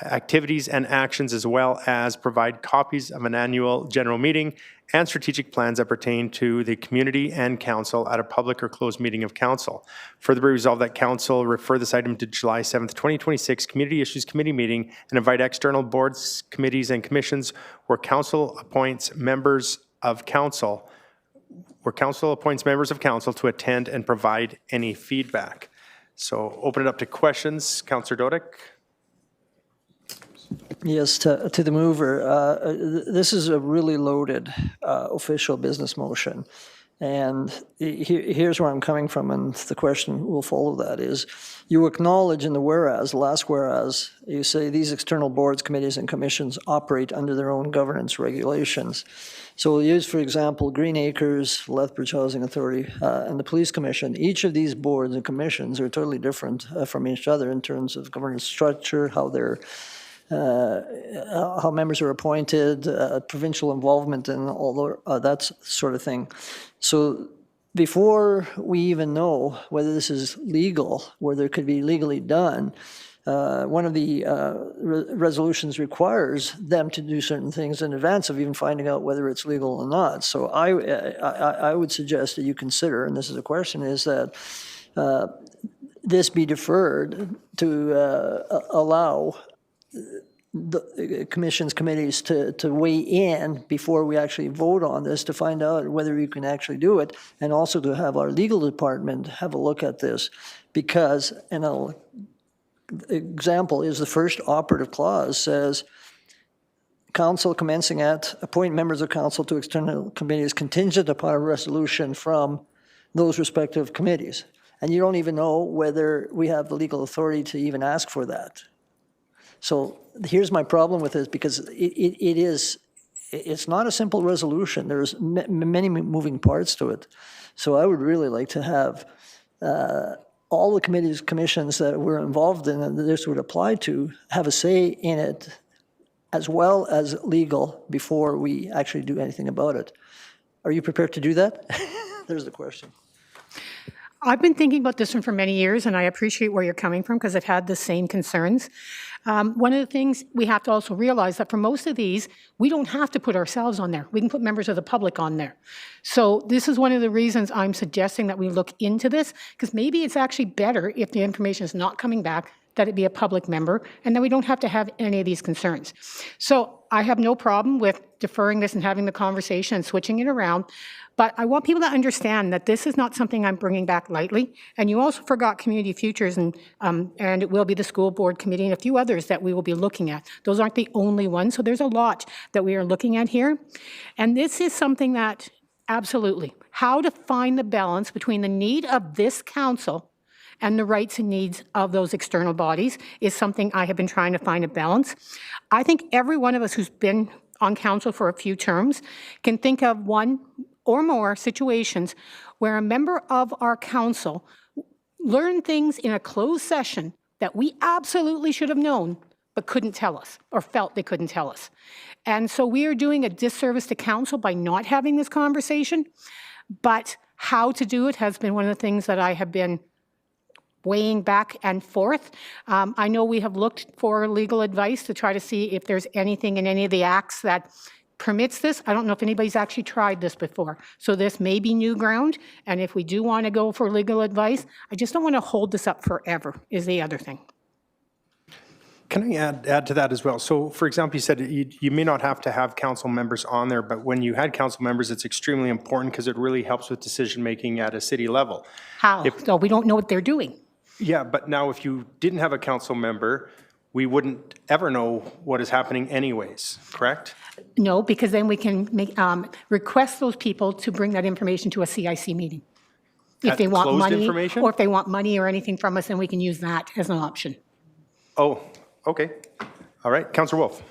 activities and actions, as well as provide copies of an annual general meeting and strategic plans that pertain to the community and council at a public or closed meeting of council. Further be resolved that council refer this item to July 7th, 2026 Community Issues Committee meeting and invite external boards, committees, and commissions where council appoints members of council to attend and provide any feedback. So open it up to questions. Councillor Dodick. Yes, to the mover, this is a really loaded official business motion. And here's where I'm coming from, and the question will follow that is, you acknowledge in the whereas, the last whereas, you say these external boards, committees, and commissions operate under their own governance regulations. So we'll use, for example, Green Acres, Lethbridge Housing Authority, and the Police Commission. Each of these boards and commissions are totally different from each other in terms of governance structure, how they're how members are appointed, provincial involvement, and all that sort of thing. So before we even know whether this is legal, whether it could be legally done, one of the resolutions requires them to do certain things in advance of even finding out whether it's legal or not. So I would suggest that you consider, and this is a question, is that this be deferred to allow the commissions, committees to weigh in before we actually vote on this to find out whether you can actually do it, and also to have our legal department have a look at this, because an example is the first operative clause says, council commencing at appoint members of council to external committees contingent upon a resolution from those respective committees. And you don't even know whether we have the legal authority to even ask for that. So here's my problem with this, because it's not a simple resolution. There's many moving parts to it. So I would really like to have all the committees, commissions that we're involved in and this would apply to have a say in it as well as legal before we actually do anything about it. Are you prepared to do that? There's the question. I've been thinking about this one for many years, and I appreciate where you're coming from because I've had the same concerns. One of the things we have to also realize that for most of these, we don't have to put ourselves on there. We can put members of the public on there. So this is one of the reasons I'm suggesting that we look into this, because maybe it's actually better if the information is not coming back, that it be a public member, and then we don't have to have any of these concerns. So I have no problem with deferring this and having the conversation and switching it around. But I want people to understand that this is not something I'm bringing back lightly. And you also forgot Community Futures, and it will be the school board committee and a few others that we will be looking at. Those aren't the only ones. So there's a lot that we are looking at here. And this is something that, absolutely, how to find the balance between the need of this council and the rights and needs of those external bodies is something I have been trying to find a balance. I think every one of us who's been on council for a few terms can think of one or more situations where a member of our council learned things in a closed session that we absolutely should have known but couldn't tell us or felt they couldn't tell us. And so we are doing a disservice to council by not having this conversation, but how to do it has been one of the things that I have been weighing back and forth. I know we have looked for legal advice to try to see if there's anything in any of the acts that permits this. I don't know if anybody's actually tried this before. So this may be new ground, and if we do want to go for legal advice, I just don't want to hold this up forever, is the other thing. Can I add to that as well? So, for example, you said you may not have to have council members on there, but when you had council members, it's extremely important because it really helps with decision-making at a city level. How? So we don't know what they're doing. Yeah, but now if you didn't have a council member, we wouldn't ever know what is happening anyways, correct? No, because then we can make, request those people to bring that information to a CIC meeting. If they want closed money, information? or if they want money or anything from us, then we can use that as an option. Oh, okay. All right, Councillor Wolf.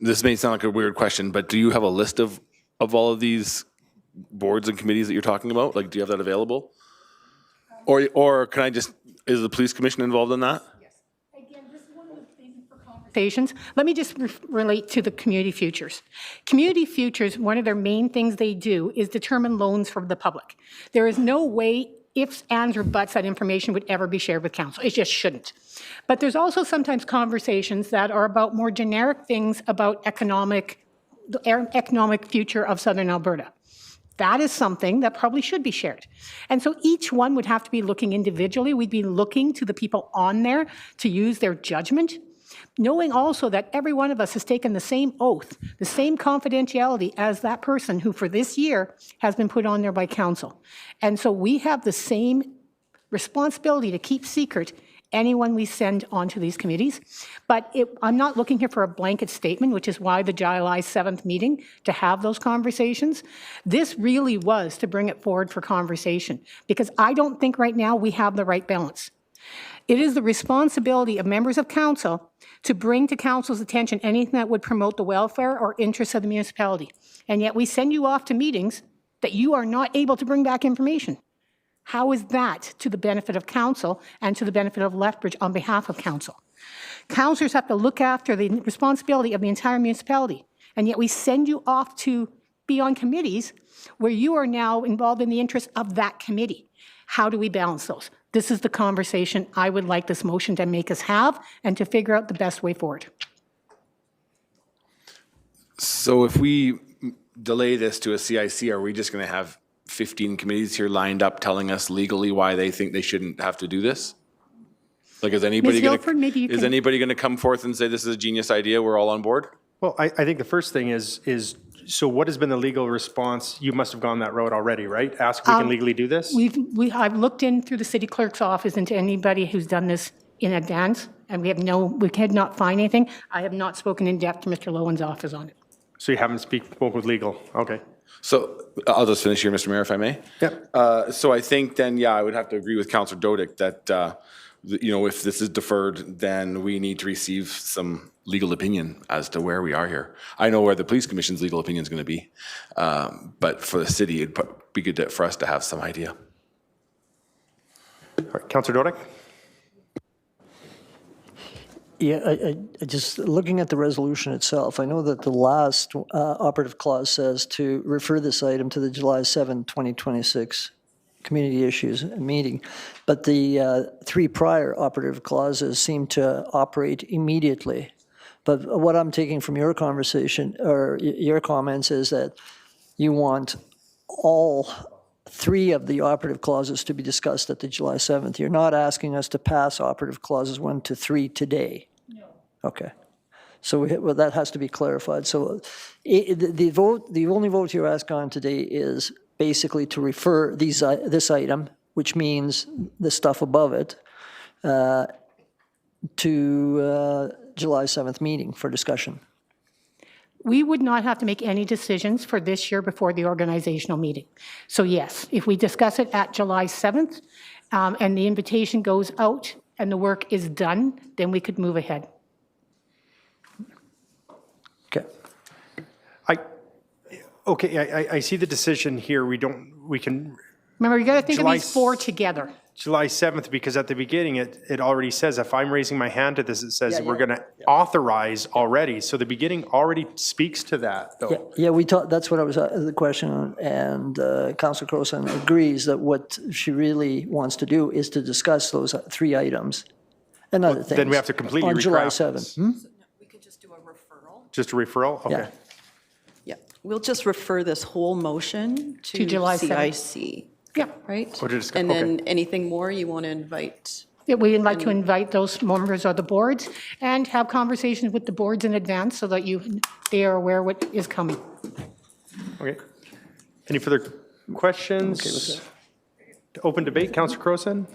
This may sound like a weird question, but do you have a list of all of these boards and committees that you're talking about? Like, do you have that available? Or can I just, is the police commission involved in that? Yes. Again, this is one of the things for conversations. Let me just relate to the Community Futures. Community Futures, one of their main things they do is determine loans from the public. There is no way ifs, ands, or buts that information would ever be shared with council. It just shouldn't. But there's also sometimes conversations that are about more generic things about the economic future of Southern Alberta. That is something that probably should be shared. And so each one would have to be looking individually. We'd be looking to the people on there to use their judgment, knowing also that every one of us has taken the same oath, the same confidentiality as that person who for this year has been put on there by council. And so we have the same responsibility to keep secret anyone we send onto these committees. But I'm not looking here for a blanket statement, which is why the July 7th meeting, to have those conversations. This really was to bring it forward for conversation, because I don't think right now we have the right balance. It is the responsibility of members of council to bring to council's attention anything that would promote the welfare or interests of the municipality. And yet we send you off to meetings that you are not able to bring back information. How is that to the benefit of council and to the benefit of Lethbridge on behalf of council? Councillors have to look after the responsibility of the entire municipality, and yet we send you off to be on committees where you are now involved in the interests of that committee. How do we balance those? This is the conversation I would like this motion to make us have and to figure out the best way forward. So if we delay this to a CIC, are we just going to have 15 committees here lined up telling us legally why they think they shouldn't have to do this? Like, is anybody going Hilford, maybe you can- to come forth and say this is a genius idea, we're all on board? Well, I think the first thing is, so what has been the legal response? You must have gone that road already, right? Ask if we can legally do this? I've looked in through the city clerk's office into anybody who's done this in advance, and we could not find anything. I have not spoken in depth to Mr. Lowen's office on it. So you haven't spoken with legal? Okay. So I'll just finish here, Mr. Mayor, if I may. Yep. So I think then, I would have to agree with Councillor Dodick that, if this is deferred, then we need to receive some legal opinion as to where we are here. I know where the police commission's legal opinion is going to be, but for the city, it'd be good for us to have some idea. All right, Councillor Dodick? Yeah, I just looking at the resolution itself, I know that the last operative clause says to refer this item to the July 7, 2026 community issues meeting, but the three prior operative clauses seem to operate immediately. But what I'm taking from your conversation or your comments is that you want all three of the operative clauses to be discussed at the July 7th. You're not asking us to pass operative clauses 1 to 3 today. No. Okay. So that has to be clarified. So the only vote you're asking on today is basically to refer this item, which means the stuff above it, to July 7th meeting for discussion. We would not have to make any decisions for this year before the organizational meeting. So yes, if we discuss it at July 7th and the invitation goes out and the work is done, then we could move ahead. Okay. I see the decision here. We can, Remember, you got to think July of these four together. July 7th, because at the beginning, it already says, if I'm raising my hand to this, it says we're going to authorize already. So the beginning already speaks to that, though. Yeah, we talked, that's what I was, the question on, and Councillor Crowson agrees that what she really wants to do is to discuss those three items and other things. Then we have to completely on July recraft 7th. We could just do a referral. Just a referral? Okay. Yeah. Yeah, we'll just refer this whole motion to July 7th. CIC. Yeah. Right? Or to discuss- And then okay. anything more you want to invite? We'd like to invite those members of the boards and have conversations with the boards in advance so that they are aware what is coming. Okay. Any further questions? Open debate, Councillor Crowson?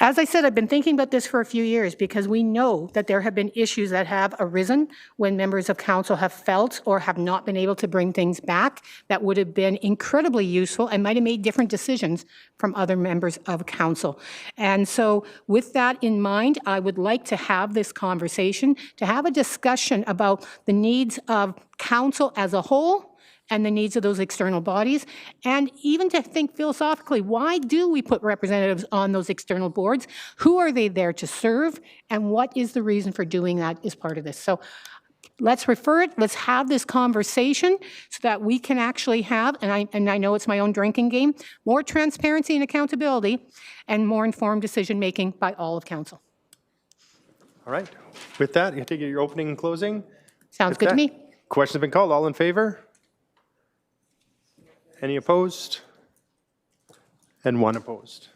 As I said, I've been thinking about this for a few years because we know that there have been issues that have arisen when members of council have felt or have not been able to bring things back that would have been incredibly useful and might have made different decisions from other members of council. And so with that in mind, I would like to have this conversation, to have a discussion about the needs of council as a whole and the needs of those external bodies, and even to think philosophically, why do we put representatives on those external boards? Who are they there to serve? And what is the reason for doing that as part of this? So let's refer it, let's have this conversation so that we can actually have, and I know it's my own drinking game, more transparency and accountability and more informed decision-making by all of council. All right. With that, you take your opening and closing. Sounds good to me. Question's been called. All in favor? Any opposed? And one opposed.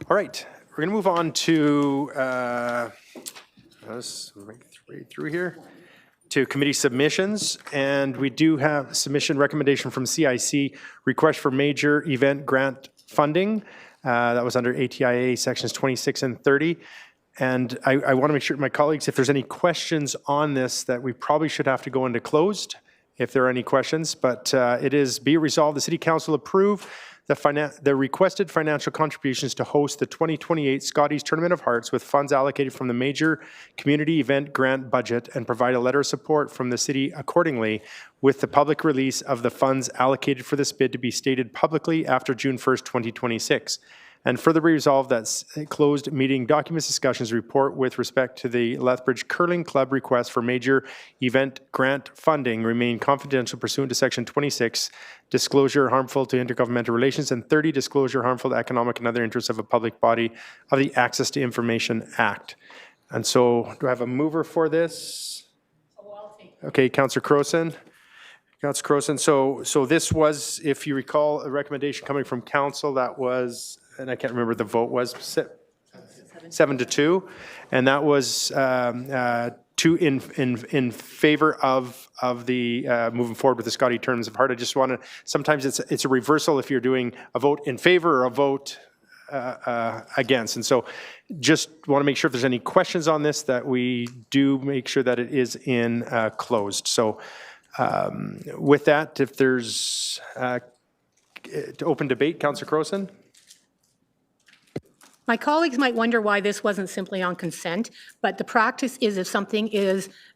All right, we're going to move on to, let's read through here, to committee submissions. And we do have submission recommendation from CIC, request for major event grant funding. That was under ATIA sections 26 and 30. And I want to make sure, my colleagues, if there's any questions on this, that we probably should have to go into closed if there are any questions. But it is be resolved, the City Council approve the requested financial contributions to host the 2028 Scotties Tournament of Hearts with funds allocated from the major community event grant budget and provide a letter of support from the city accordingly, with the public release of the funds allocated for this bid to be stated publicly after June 1st, 2026. And further be resolved that closed meeting documents, discussions, report with respect to the Lethbridge Curling Club request for major event grant funding remain confidential pursuant to Section 26, disclosure harmful to intergovernmental relations, and 30, disclosure harmful to economic and other interests of a public body of the Access to Information Act. And so, do I have a mover for this? Okay, Councillor Crowson. Councillor Crowson. So this was, if you recall, a recommendation coming from council that was, and I can't remember the vote was, 7-2, and that was in favor of the moving forward with the Scotty Tournaments of Heart. I just want to, sometimes it's a reversal if you're doing a vote in favor or a vote against. And so just want to make sure if there's any questions on this, that we do make sure that it is in closed. So with that, if there's open debate, Councillor Crowson. My colleagues might wonder why this wasn't simply on consent, but the practice is if something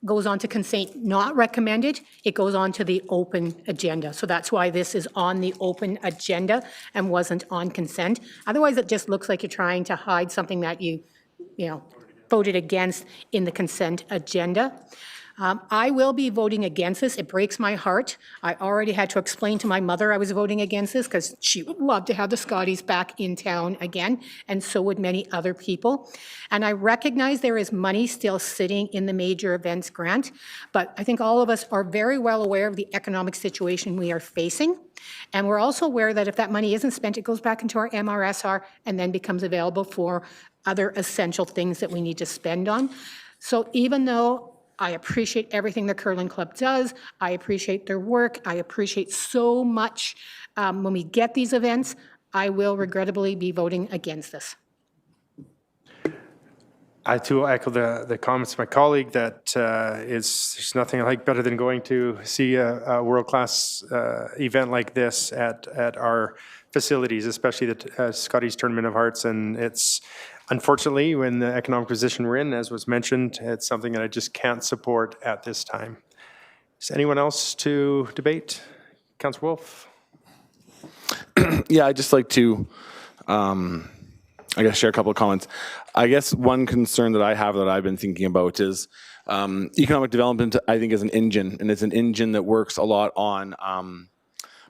goes on to consent not recommended, it goes on to the open agenda. So that's why this is on the open agenda and wasn't on consent. Otherwise, it just looks like you're trying to hide something that you voted against in the consent agenda. I will be voting against this. It breaks my heart. I already had to explain to my mother I was voting against this because she would love to have the Scotties back in town again, and so would many other people. And I recognize there is money still sitting in the major events grant, but I think all of us are very well aware of the economic situation we are facing. And we're also aware that if that money isn't spent, it goes back into our MRSR and then becomes available for other essential things that we need to spend on. So even though I appreciate everything the Curling Club does, I appreciate their work, I appreciate so much when we get these events, I will regrettably be voting against this. I too echo the comments of my colleague that there's nothing like better than going to see a world-class event like this at our facilities, especially the Scotties Tournament of Hearts. And it's unfortunately, when the economic position we're in, as was mentioned, it's something that I just can't support at this time. Is anyone else to debate? Councillor Wolf. Yeah, I'd just like to, I guess, share a couple of comments. I guess one concern that I have that I've been thinking about is economic development, I think, is an engine, and it's an engine that works a lot on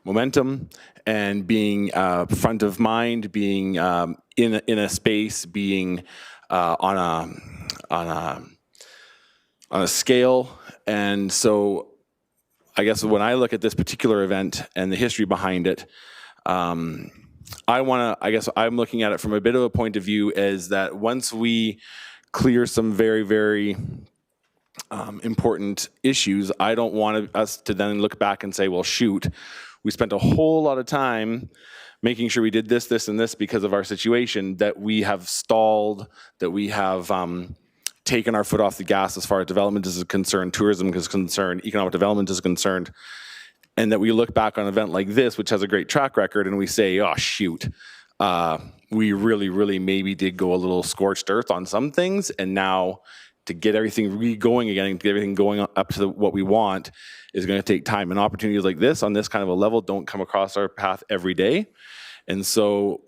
momentum and being front of mind, being in a space, being on a scale. And so I guess when I look at this particular event and the history behind it, I guess I'm looking at it from a bit of a point of view is that once we clear some very, very important issues. I don't want us to then look back and say, well, shoot, we spent a whole lot of time making sure we did this, this, and this because of our situation, that we have stalled, that we have taken our foot off the gas as far as development is concerned, tourism is concerned, economic development is concerned, and that we look back on an event like this, which has a great track record, and we say, oh, shoot, we really, really maybe did go a little scorched earth on some things, and now to get everything re-going again and get everything going up to what we want is going to take time. And opportunities like this on this kind of a level don't come across our path every day. And so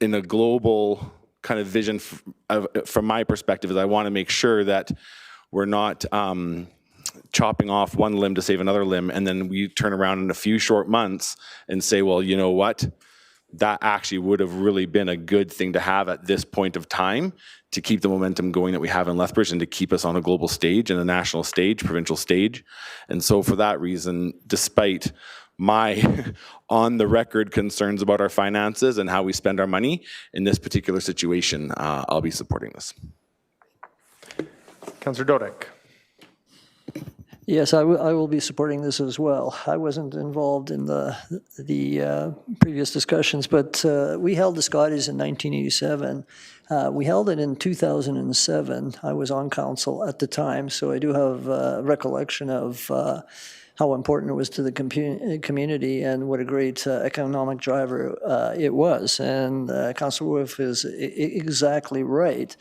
in a global kind of vision from my perspective is I want to make sure that we're not chopping off one limb to save another limb, and then we turn around in a few short months and say, well, you know what? That actually would have really been a good thing to have at this point of time to keep the momentum going that we have in Lethbridge and to keep us on a global stage and a national stage, provincial stage. And so for that reason, despite my on-the-record concerns about our finances and how we spend our money in this particular situation, I'll be supporting this. Councillor Dodek. Yes, I will be supporting this as well. I wasn't involved in the previous discussions, but we held the Scotties in 1987. We held it in 2007. I was on council at the time, so I do have recollection of how important it was to the community and what a great economic driver it was. And Councillor Wolf is exactly right.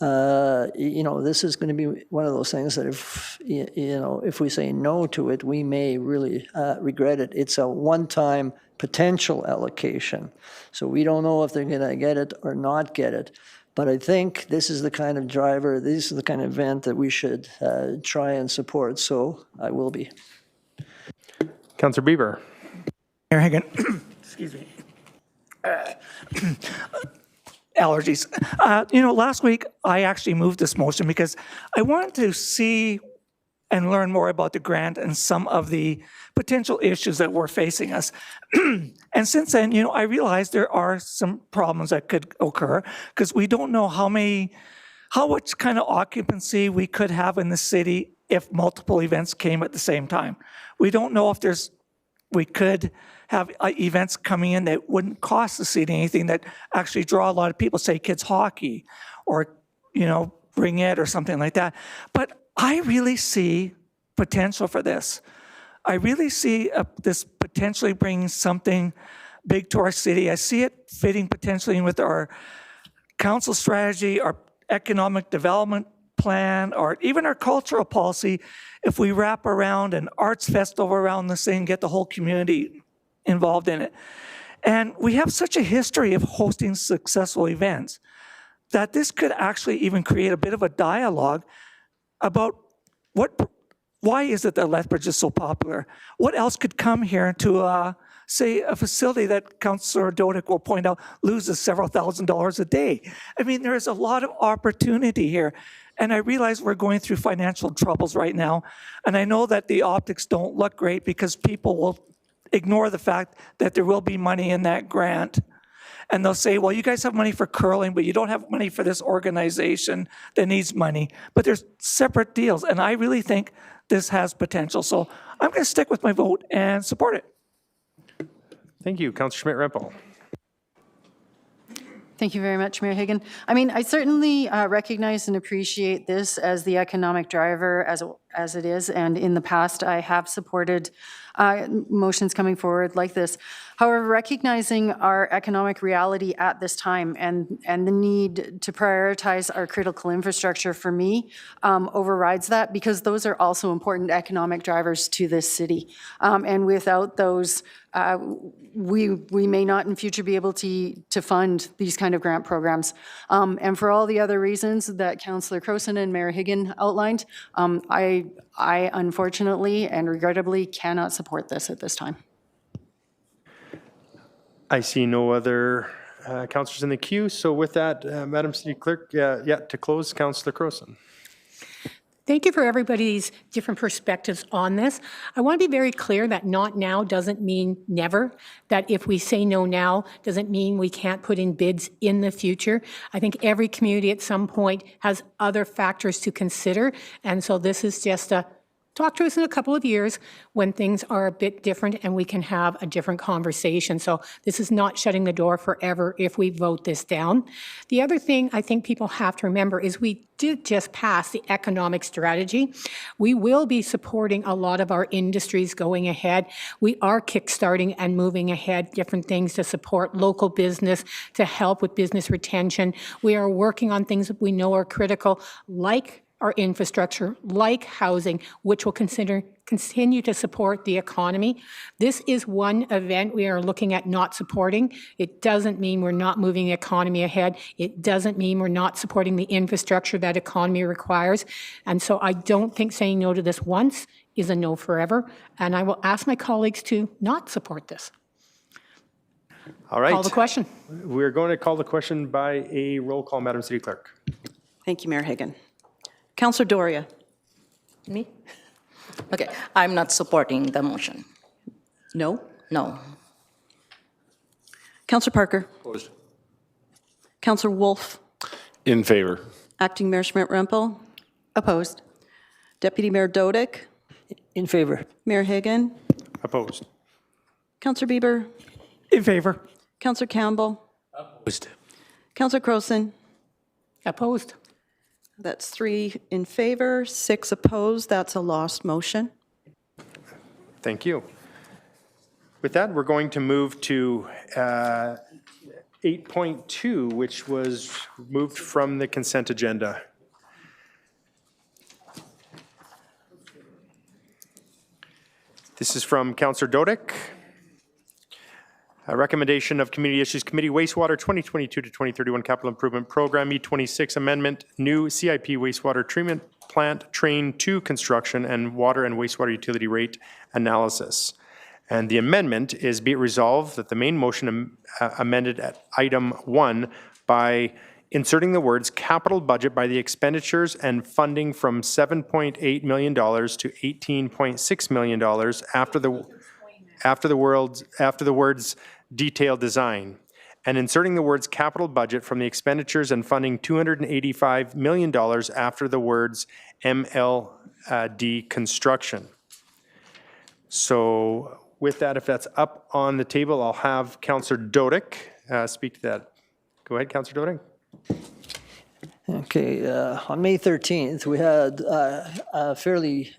You know, this is going to be one of those things that if we say no to it, we may really regret it. It's a one-time potential allocation. So we don't know if they're going to get it or not get it. But I think this is the kind of driver, this is the kind of event that we should try and support. So I will be. Councillor Bieber. Mayor Hagan, excuse me. Allergies. You know, last week I actually moved this motion because I wanted to see and learn more about the grant and some of the potential issues that were facing us. And since then, you know, I realized there are some problems that could occur because we don't know how much kind of occupancy we could have in the city if multiple events came at the same time. We don't know if we could have events coming in that wouldn't cost the city anything, that actually draw a lot of people, say kids hockey or, you know, Bring It or something like that. But I really see potential for this. I really see this potentially bringing something big to our city. I see it fitting potentially in with our council strategy, our economic development plan, or even our cultural policy, if we wrap around an arts festival around this thing, get the whole community involved in it. And we have such a history of hosting successful events that this could actually even create a bit of a dialogue about why is it that Lethbridge is so popular? What else could come here to, say, a facility that Councillor Dodek will point out loses several $1,000s a day? I mean, there is a lot of opportunity here. And I realize we're going through financial troubles right now. And I know that the optics don't look great because people will ignore the fact that there will be money in that grant. And they'll say, well, you guys have money for curling, but you don't have money for this organization that needs money. But there's separate deals. And I really think this has potential. So I'm going to stick with my vote and support it. Thank you. Councillor Schmidt-Rempel. Thank you very much, Mayor Hagan. I mean, I certainly recognize and appreciate this as the economic driver as it is, and in the past I have supported motions coming forward like this. However, recognizing our economic reality at this time and the need to prioritize our critical infrastructure for me overrides that, because those are also important economic drivers to this city. And without those, we may not in future be able to fund these kind of grant programs. And for all the other reasons that Councillor Crowson and Mayor Higgin outlined, I unfortunately and regrettably cannot support this at this time. I see no other councillors in the queue. So with that, Madam City Clerk, to close, Councillor Crowson. Thank you for everybody's different perspectives on this. I want to be very clear that not now doesn't mean never, that if we say no now doesn't mean we can't put in bids in the future. I think every community at some point has other factors to consider, and so this is just a talk to us in a couple of years when things are a bit different and we can have a different conversation. So this is not shutting the door forever if we vote this down. The other thing I think people have to remember is we did just pass the economic strategy. We will be supporting a lot of our industries going ahead. We are kickstarting and moving ahead different things to support local business, to help with business retention. We are working on things that we know are critical, like our infrastructure, like housing, which will continue to support the economy. This is one event we are looking at not supporting. It doesn't mean we're not moving the economy ahead. It doesn't mean we're not supporting the infrastructure that economy requires. And so I don't think saying no to this once is a no forever. And I will ask my colleagues to not support this. All right. Call the question. We're going to call the question by a roll call, Madam City Clerk. Thank you, Mayor Hagan. Councillor Doria. Me? Okay, I'm not supporting the motion. No. No. Councillor Parker. Opposed. Councillor Wolf. In favor. Acting Mayor Schmidt-Rempel. Opposed. Deputy Mayor Dodick. In favor. Mayor Hagan. Opposed. Councillor Bieber. In favor. Councillor Campbell. Opposed. Councillor Croson. Opposed? That's 3 in favor, 6 opposed. That's a lost motion. Thank you. With that, we're going to move to 8.2, which was moved from the consent agenda. This is from Councillor Dodick. A recommendation of Community Issues Committee Wastewater 2022 to 2031 Capital Improvement Program E26 Amendment, new CIP Wastewater Treatment Plant Train 2 construction and water and wastewater utility rate analysis. And the amendment is be it resolved that the main motion amended at item 1 by inserting the words capital budget by the expenditures and funding from $7.8 million to $18.6 million after the words detailed design, and inserting the words capital budget from the expenditures and funding $285 million after the words MLD construction. So with that, if that's up on the table, I'll have Councillor Dodick speak to that. Go ahead, Councillor Dodick. Okay, on May 13th, we had a fairly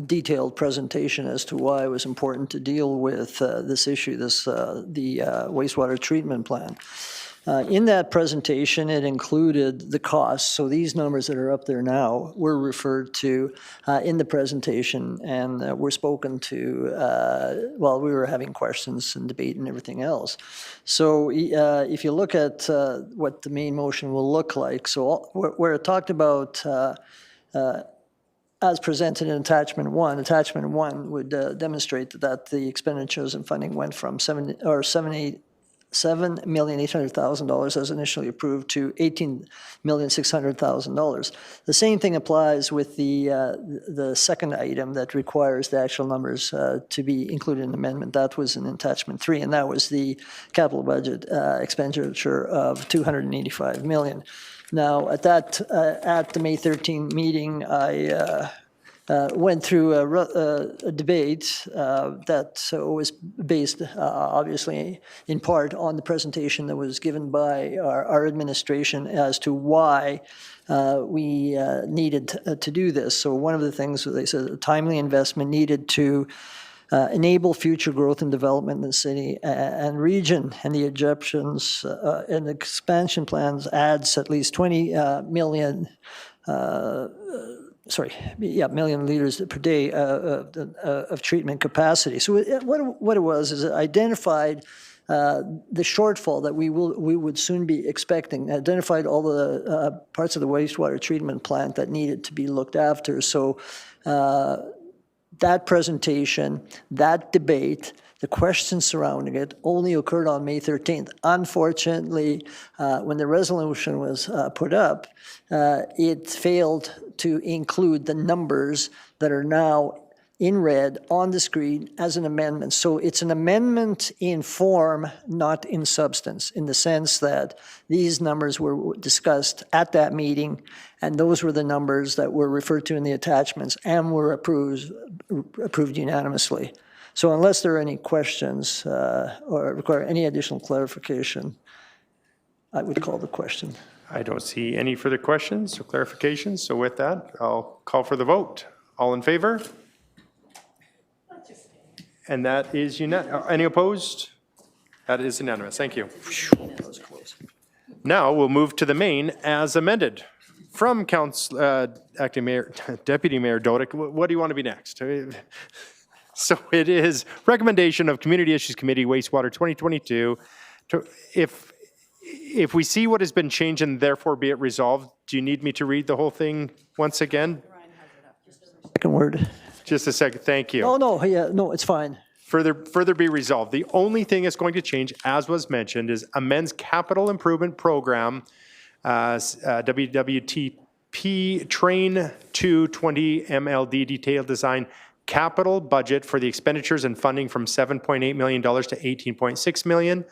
detailed presentation as to why it was important to deal with this issue, the wastewater treatment plant. In that presentation, it included the costs. So these numbers that are up there now were referred to in the presentation and were spoken to while we were having questions and debate and everything else. So if you look at what the main motion will look like, so where it talked about as presented in Attachment 1 would demonstrate that the expenditures and funding went from $7,800,000 as initially approved to $18,600,000. The same thing applies with the second item that requires the actual numbers to be included in the amendment. That was in Attachment 3, and that was the capital budget expenditure of $285 million. Now, at the May 13 meeting, I went through a debate that was based, obviously, in part on the presentation that was given by our administration as to why we needed to do this. So one of the things they said, a timely investment needed to enable future growth and development in the city and region, and the objections and expansion plans adds at least 20 million liters per day of treatment capacity. So what it was is it identified the shortfall that we would soon be expecting, identified all the parts of the wastewater treatment plant that needed to be looked after. So that presentation, that debate, the questions surrounding it only occurred on May 13th. Unfortunately, when the resolution was put up, it failed to include the numbers that are now in red on the screen as an amendment. So it's an amendment in form, not in substance, in the sense that these numbers were discussed at that meeting, and those were the numbers that were referred to in the attachments and were approved unanimously. So unless there are any questions or require any additional clarification, I would call the question. I don't see any further questions or clarifications, so with that, I'll call for the vote. All in favor? And that is unanimous. Any opposed? That is unanimous. Thank you. Now we'll move to the main as amended. From Acting Mayor, Deputy Mayor Dodick, what do you want to be next? So it is recommendation of Community Issues Committee wastewater 2022. If we see what has been changed and therefore be it resolved, do you need me to read the whole thing once again? Second word. Just a second. Thank you. No, it's fine. Further be resolved. The only thing that's going to change, as was mentioned, is amends capital improvement program, WWTP Train 220 MLD detailed design capital budget for the expenditures and funding from $7.8 million to $18.6 million.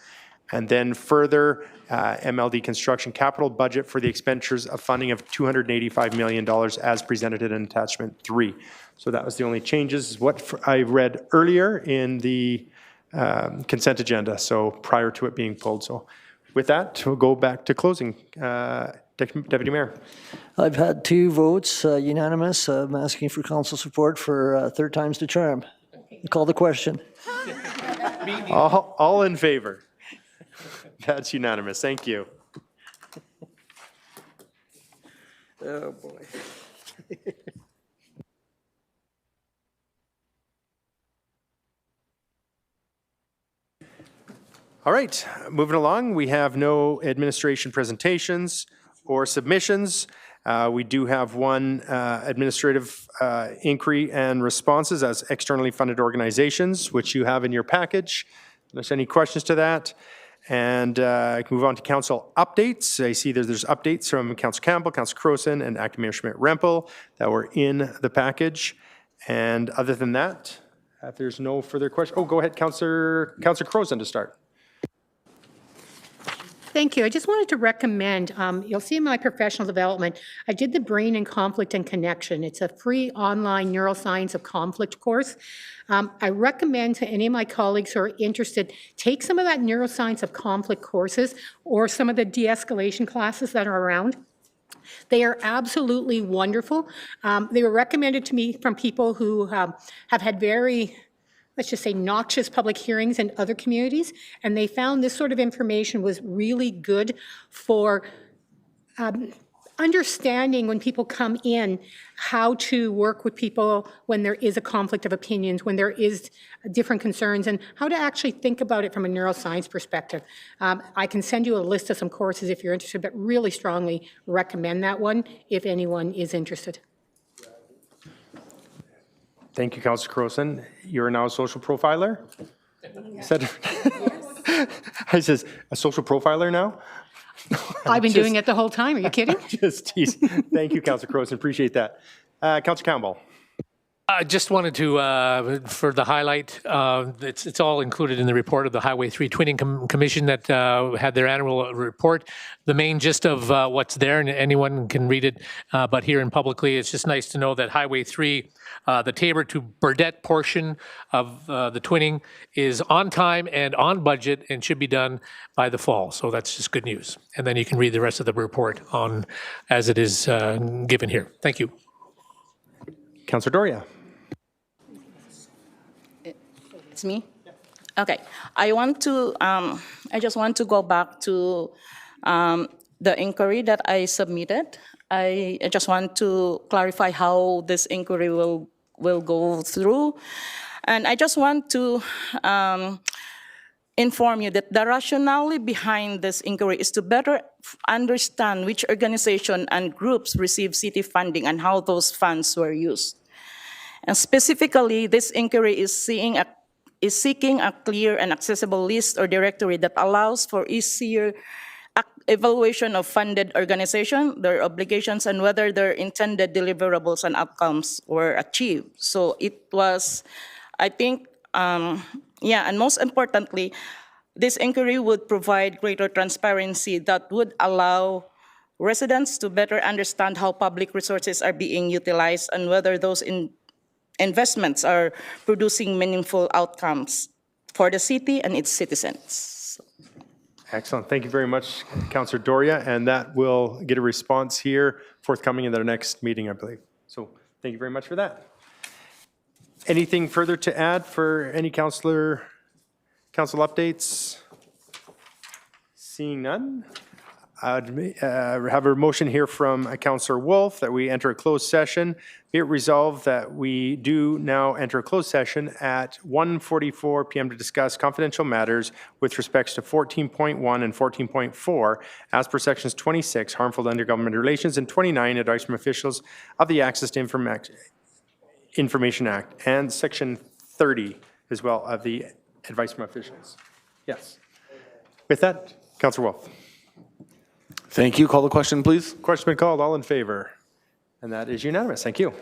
And then further MLD construction capital budget for the expenditures of funding of $285 million as presented in attachment 3. So that was the only changes, what I read earlier in the consent agenda, so prior to it being pulled. So with that, we'll go back to closing. Deputy Mayor. I've had 2 votes, unanimous. I'm asking for council support for third time's the charm. Call the question. All in favor? That's unanimous. Thank you. Oh, boy. All right, moving along, we have no administration presentations or submissions. We do have one administrative inquiry and responses as externally funded organizations, which you have in your package. Unless any questions to that. And I can move on to council updates. I see there's updates from Councillor Campbell, Councillor Crowson, and Acting Mayor Schmidt-Rempel that were in the package. And other than that, if there's no further questions, go ahead, Councillor Crowson to start. Thank you. I just wanted to recommend, you'll see in my professional development, I did the Brain and Conflict and Connection. It's a free online neuroscience of conflict course. I recommend to any of my colleagues who are interested, take some of that neuroscience of conflict courses or some of the de-escalation classes that are around. They are absolutely wonderful. They were recommended to me from people who have had very, let's just say, noxious public hearings in other communities, and they found this sort of information was really good for understanding when people come in how to work with people when there is a conflict of opinions, when there is different concerns, and how to actually think about it from a neuroscience perspective. I can send you a list of some courses if you're interested, but really strongly recommend that one if anyone is interested. Thank you, Councillor Crowson. You're now a social profiler? Is that I says, a social profiler now? I've been doing it the whole time. Are you kidding? Just tease. Thank you, Councillor Crowson. Appreciate that. Councillor Campbell. I just wanted to, for the highlight, it's all included in the report of the Highway 3 Twinning Commission that had their annual report. The main gist of what's there, and anyone can read it, but here and publicly, it's just nice to know that Highway 3, the Tabor to Burdett portion of the twinning is on time and on budget and should be done by the fall. So that's just good news. And then you can read the rest of the report on as it is given here. Thank you. Councillor Doria. It's me? Okay. I just want to go back to the inquiry that I submitted. I just want to clarify how this inquiry will go through. And I just want to inform you that the rationale behind this inquiry is to better understand which organization and groups receive city funding and how those funds were used. And specifically, this inquiry is seeking a clear and accessible list or directory that allows for easier evaluation of funded organization, their obligations, and whether their intended deliverables and outcomes were achieved. So it was, I think, and most importantly, this inquiry would provide greater transparency that would allow residents to better understand how public resources are being utilized and whether those investments are producing meaningful outcomes for the city and its citizens. Excellent. Thank you very much, Councillor Doria. And that will get a response here forthcoming in their next meeting, I believe. So thank you very much for that. Anything further to add for any council updates? Seeing none. I'd have a motion here from Councillor Wolf that we enter a closed session. Be it resolved that we do now enter a closed session at 1:44 p.m. to discuss confidential matters with respects to 14.1 and 14.4 as per sections 26, harmful intergovernmental relations, and 29, advice from officials of the Access to Information Act, and section 30 as well of the advice from officials. Yes. With that, Councillor Wolf. Thank you. Call the question, please. Question been called. All in favor? And that is unanimous. Thank you.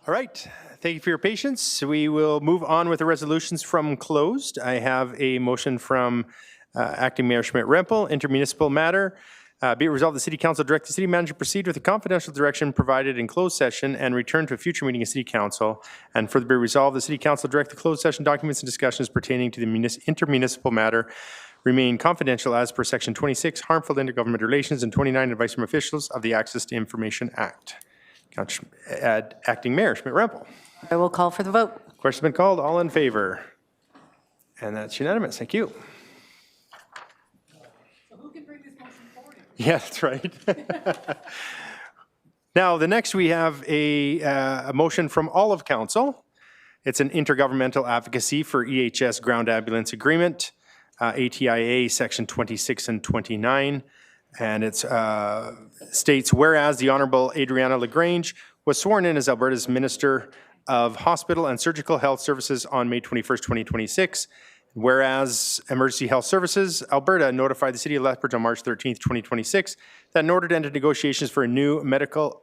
All right, thank you for your patience. We will move on with the resolutions from closed. I have a motion from Acting Mayor Schmidt-Rempel, intermunicipal matter. Be it resolved, the City Council direct the City Manager proceed with the confidential direction provided in closed session and return to a future meeting of City Council. And further be resolved, the City Council direct the closed session documents and discussions pertaining to the intermunicipal matter remain confidential as per Section 26, Harmful Intergovernmental Relations, and 29, Advice from Officials of the Access to Information Act. Acting Mayor Schmidt-Rempel. I will call for the vote. Question's been called. All in favor? And that's unanimous. Thank you. Who can bring this motion forward? Yeah, that's right. Now, the next we have a motion from all of council. It's an intergovernmental advocacy for EHS ground ambulance agreement, ATIA Section 26 and 29. And it states, whereas the Honorable Adriana LaGrange was sworn in as Alberta's Minister of Hospital and Surgical Health Services on May 21st, 2026. Whereas Emergency Health Services Alberta notified the City of Lethbridge on March 13th, 2026, that in order to enter negotiations for a new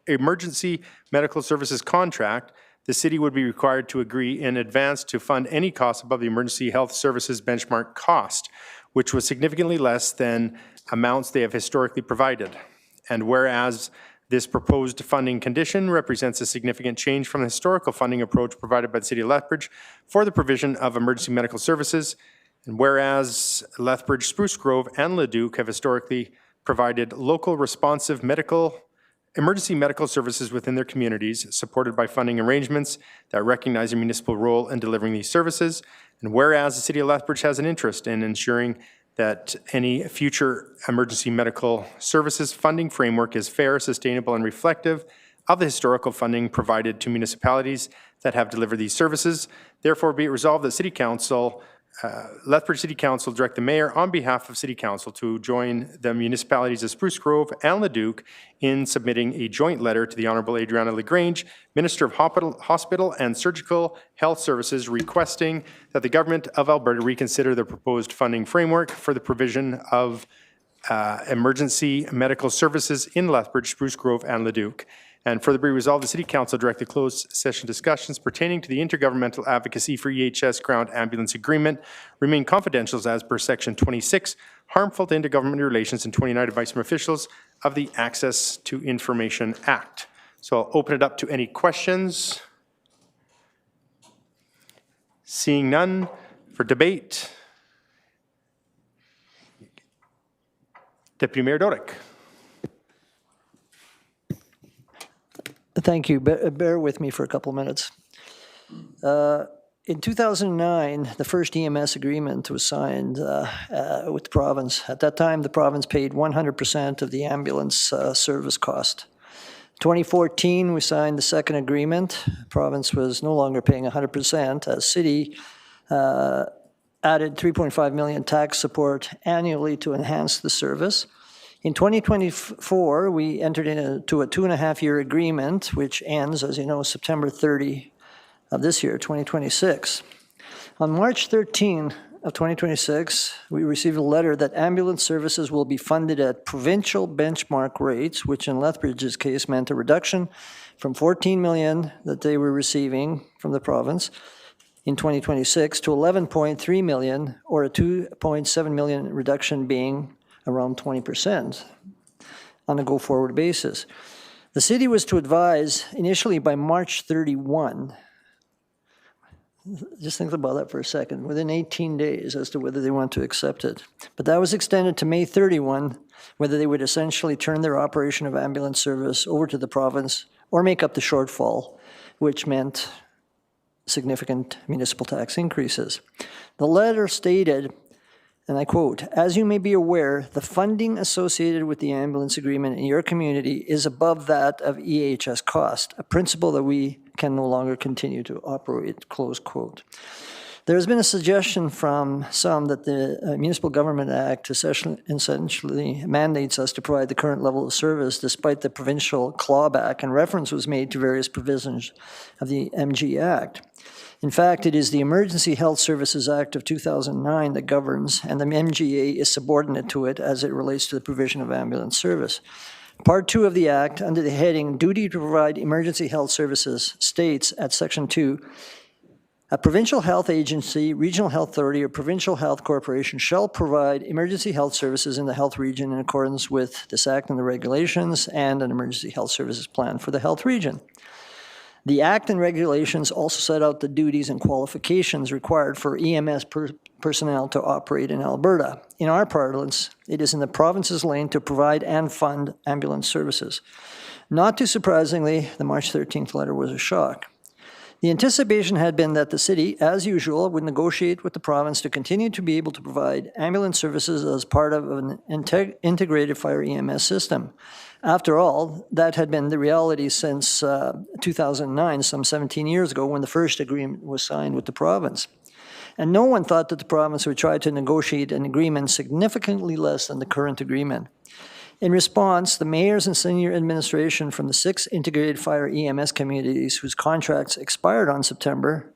emergency medical services contract, the city would be required to agree in advance to fund any costs above the Emergency Health Services benchmark cost, which was significantly less than amounts they have historically provided. And whereas this proposed funding condition represents a significant change from the historical funding approach provided by the City of Lethbridge for the provision of emergency medical services, and whereas Lethbridge, Spruce Grove, and Leduc have historically provided local responsive emergency medical services within their communities, supported by funding arrangements that recognize a municipal role in delivering these services, and whereas the City of Lethbridge has an interest in ensuring that any future emergency medical services funding framework is fair, sustainable, and reflective of the historical funding provided to municipalities that have delivered these services. Therefore, be it resolved that City Council, Lethbridge City Council direct the Mayor on behalf of City Council to join the municipalities of Spruce Grove and Leduc in submitting a joint letter to the Honorable Adriana LaGrange, Minister of Hospital and Surgical Health Services, requesting that the Government of Alberta reconsider the proposed funding framework for the provision of emergency medical services in Lethbridge, Spruce Grove, and Leduc. And further be resolved, the City Council direct the closed session discussions pertaining to the intergovernmental advocacy for EHS ground ambulance agreement remain confidential as per Section 26, Harmful to Intergovernmental Relations, and 29, Advice from Officials of the Access to Information Act. So I'll open it up to any questions. Seeing none, for debate. Deputy Mayor Dodick. Thank you. Bear with me for a couple minutes. In 2009, the first EMS agreement was signed with the province. At that time, the province paid 100% of the ambulance service cost. 2014, we signed the second agreement. The province was no longer paying 100%, as city added $3.5 million tax support annually to enhance the service. In 2024, we entered into a 2.5-year agreement, which ends, as you know, September 30 of this year, 2026. On March 13 of 2026, we received a letter that ambulance services will be funded at provincial benchmark rates, which in Lethbridge's case meant a reduction from $14 million that they were receiving from the province in 2026 to $11.3 million, or a $2.7 million reduction being around 20% on a go-forward basis. The city was to advise initially by March 31. Just think about that for a second, within 18 days as to whether they want to accept it. But that was extended to May 31, whether they would essentially turn their operation of ambulance service over to the province or make up the shortfall, which meant significant municipal tax increases. The letter stated, and I quote, "As you may be aware, the funding associated with the ambulance agreement in your community is above that of EHS cost, a principle that we can no longer continue to operate," close quote. There has been a suggestion from some that the Municipal Government Act essentially mandates us to provide the current level of service despite the provincial clawback, and reference was made to various provisions of the MG Act. In fact, it is the Emergency Health Services Act of 2009 that governs, and the MGA is subordinate to it as it relates to the provision of ambulance service. Part 2 of the Act, under the heading Duty to Provide Emergency Health Services, states at Section 2, a provincial health agency, regional health authority, or provincial health corporation shall provide emergency health services in the health region in accordance with this Act and the regulations and an emergency health services plan for the health region. The Act and regulations also set out the duties and qualifications required for EMS personnel to operate in Alberta. In our parlance, it is in the province's lane to provide and fund ambulance services. Not too surprisingly, the March 13th letter was a shock. The anticipation had been that the city, as usual, would negotiate with the province to continue to be able to provide ambulance services as part of an integrated fire EMS system. After all, that had been the reality since 2009, some 17 years ago, when the first agreement was signed with the province. And no one thought that the province would try to negotiate an agreement significantly less than the current agreement. In response, the mayors and senior administration from the 6 integrated fire EMS communities whose contracts expired on September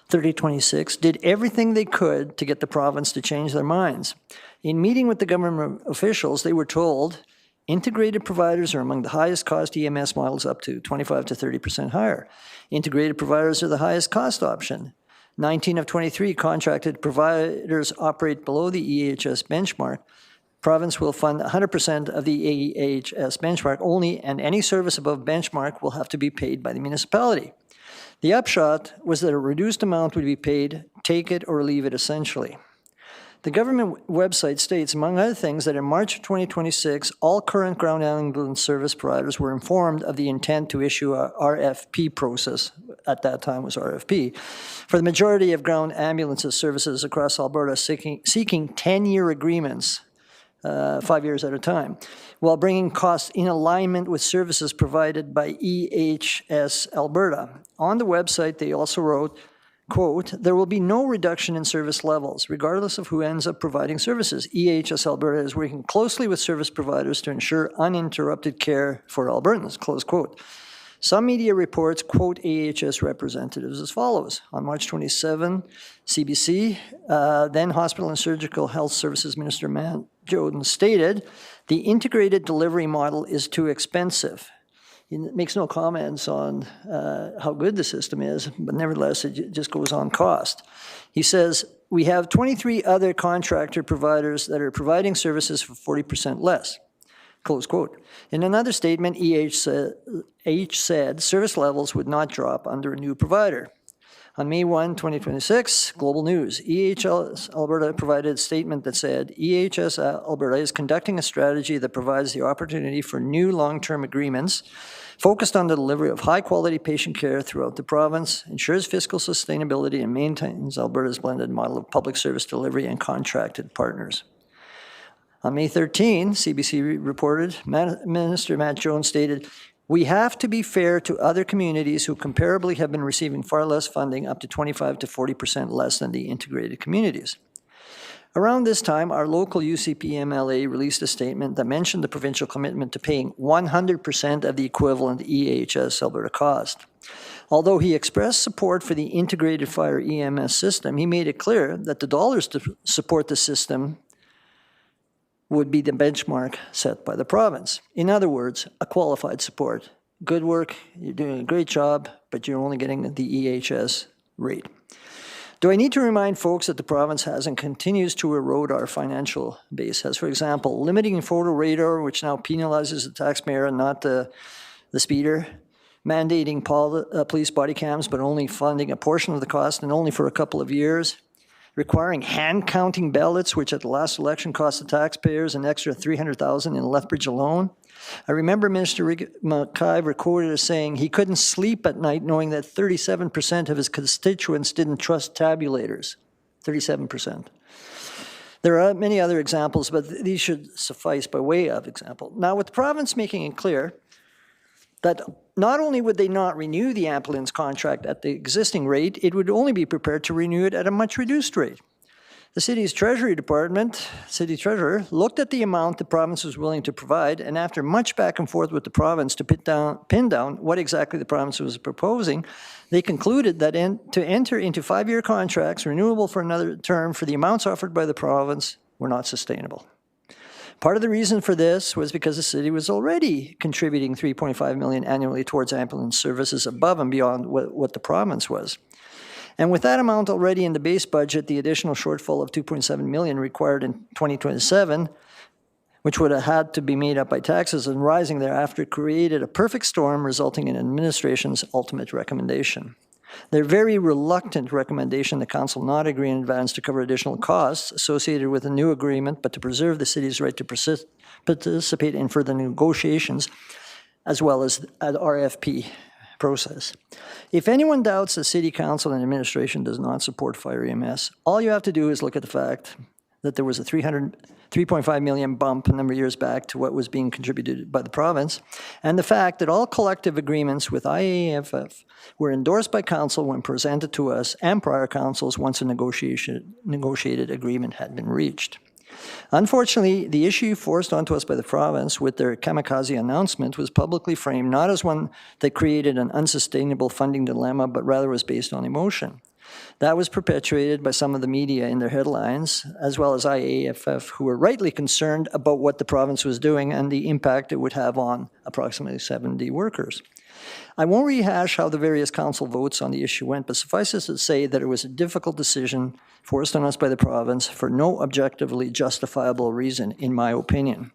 30, 2026, did everything they could to get the province to change their minds. In meeting with the government officials, they were told integrated providers are among the highest cost EMS models, up to 25 to 30% higher. Integrated providers are the highest cost option. 19 of 23 contracted providers operate below the EHS benchmark. Province will fund 100% of the EHS benchmark only, and any service above benchmark will have to be paid by the municipality. The upshot was that a reduced amount would be paid, take it or leave it essentially. The government website states, among other things, that in March of 2026, all current ground ambulance service providers were informed of the intent to issue a RFP process, at that time was RFP, for the majority of ground ambulances services across Alberta, seeking 10-year agreements, 5 years at a time, while bringing costs in alignment with services provided by EHS Alberta. On the website, they also wrote, quote, there will be no reduction in service levels, regardless of who ends up providing services. EHS Alberta is working closely with service providers to ensure uninterrupted care for Albertans, close quote. Some media reports quote AHS representatives as follows. On March 27, CBC, then Hospital and Surgical Health Services Minister Matt Jodin stated, the integrated delivery model is too expensive. He makes no comments on how good the system is, but nevertheless, it just goes on cost. He says, we have 23 other contractor providers that are providing services for 40% less. Close quote. In another statement, said service levels would not drop under a new provider. On May 1, 2026, Global News, EHS Alberta provided a statement that said, EHS Alberta is conducting a strategy that provides the opportunity for new long-term agreements focused on the delivery of high-quality patient care throughout the province, ensures fiscal sustainability, and maintains Alberta's blended model of public service delivery and contracted partners. On May 13, CBC reported, Minister Matt Jones stated, we have to be fair to other communities who comparably have been receiving far less funding, up to 25 to 40% less than the integrated communities. Around this time, our local UCP-MLA released a statement that mentioned the provincial commitment to paying 100% of the equivalent EHS Alberta cost. Although he expressed support for the integrated fire EMS system, he made it clear that the dollars to support the system would be the benchmark set by the province. In other words, a qualified support. Good work, you're doing a great job, but you're only getting the EHS rate. Do I need to remind folks that the province has and continues to erode our financial base? As, for example, limiting photo radar, which now penalizes the taxpayer and not the speeder, mandating police body cams, but only funding a portion of the cost and only for a couple of years, requiring hand-counting ballots, which at the last election cost the taxpayers an extra $300,000 in Lethbridge alone. I remember Minister McKay recorded as saying he couldn't sleep at night knowing that 37% of his constituents didn't trust tabulators. 37%. There are many other examples, but these should suffice by way of example. Now, with the province making it clear that not only would they not renew the ambulance contract at the existing rate, it would only be prepared to renew it at a much reduced rate. The city's Treasury Department, city treasurer, looked at the amount the province was willing to provide, and after much back and forth with the province to pin down what exactly the province was proposing, they concluded that to enter into 5-year contracts renewable for another term for the amounts offered by the province were not sustainable. Part of the reason for this was because the city was already contributing $3.5 million annually towards ambulance services above and beyond what the province was. And with that amount already in the base budget, the additional shortfall of $2.7 million required in 2027, which would have had to be made up by taxes and rising thereafter, created a perfect storm, resulting in administration's ultimate recommendation. Their very reluctant recommendation the council not agree in advance to cover additional costs associated with a new agreement, but to preserve the city's right to participate in further negotiations, as well as an RFP process. If anyone doubts the city council and administration does not support fire EMS, all you have to do is look at the fact that there was a $3.5 million bump a number of years back to what was being contributed by the province, and the fact that all collective agreements with IAFF were endorsed by council when presented to us and prior councils once a negotiated agreement had been reached. Unfortunately, the issue forced onto us by the province with their kamikaze announcement was publicly framed not as one that created an unsustainable funding dilemma, but rather was based on emotion. That was perpetuated by some of the media in their headlines, as well as IAFF, who were rightly concerned about what the province was doing and the impact it would have on approximately 70 workers. I won't rehash how the various council votes on the issue went, but suffice it to say that it was a difficult decision forced on us by the province for no objectively justifiable reason, in my opinion.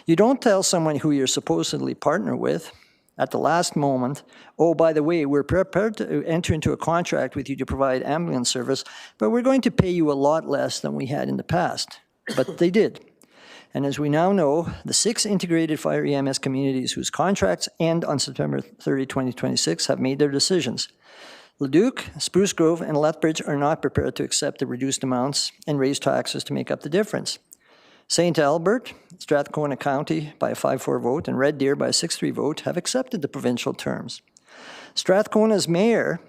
You don't tell someone who you're supposedly partner with at the last moment, oh, by the way, we're prepared to enter into a contract with you to provide ambulance service, but we're going to pay you a lot less than we had in the past. But they did. And as we now know, the 6 integrated fire EMS communities whose contracts end on September 30, 2026 have made their decisions. Leduc, Spruce Grove, and Lethbridge are not prepared to accept the reduced amounts and raise taxes to make up the difference. St. Albert, Strathcona County by a 5-4 vote, and Red Deer by a 6-3 vote have accepted the provincial terms. Strathcona's mayor,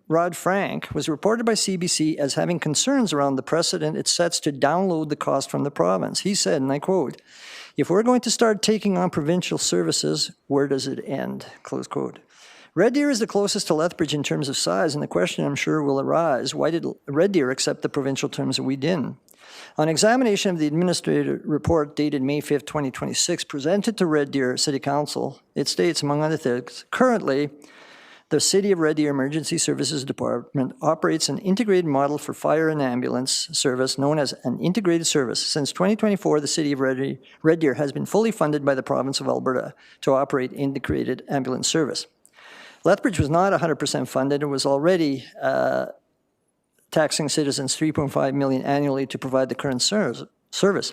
Rod Frank, was reported by CBC as having concerns around the precedent it sets to download the cost from the province. He said, and I quote, "If we're going to start taking on provincial services, where does it end?" Close quote. Red Deer is the closest to Lethbridge in terms of size, and the question I'm sure will arise, why did Red Deer accept the provincial terms that we didn't? On examination of the administrative report dated May 5, 2026, presented to Red Deer City Council, it states, among other things, currently, the City of Red Deer Emergency Services Department operates an integrated model for fire and ambulance service known as an integrated service. Since 2024, the City of Red Deer has been fully funded by the province of Alberta to operate integrated ambulance service. Lethbridge was not 100% funded and was already taxing citizens $3.5 million annually to provide the current service.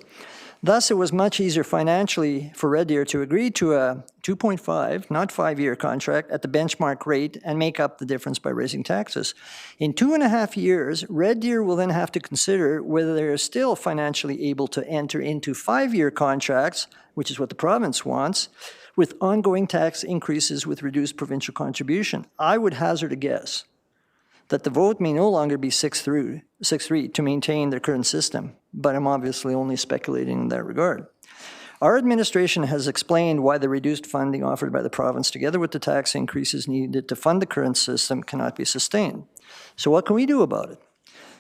Thus, it was much easier financially for Red Deer to agree to a 2.5, not 5-year contract at the benchmark rate and make up the difference by raising taxes. In 2.5 years, Red Deer will then have to consider whether they are still financially able to enter into 5-year contracts, which is what the province wants, with ongoing tax increases with reduced provincial contribution. I would hazard a guess that the vote may no longer be 6-3 to maintain their current system, but I'm obviously only speculating in that regard. Our administration has explained why the reduced funding offered by the province, together with the tax increases needed to fund the current system, cannot be sustained. So what can we do about it?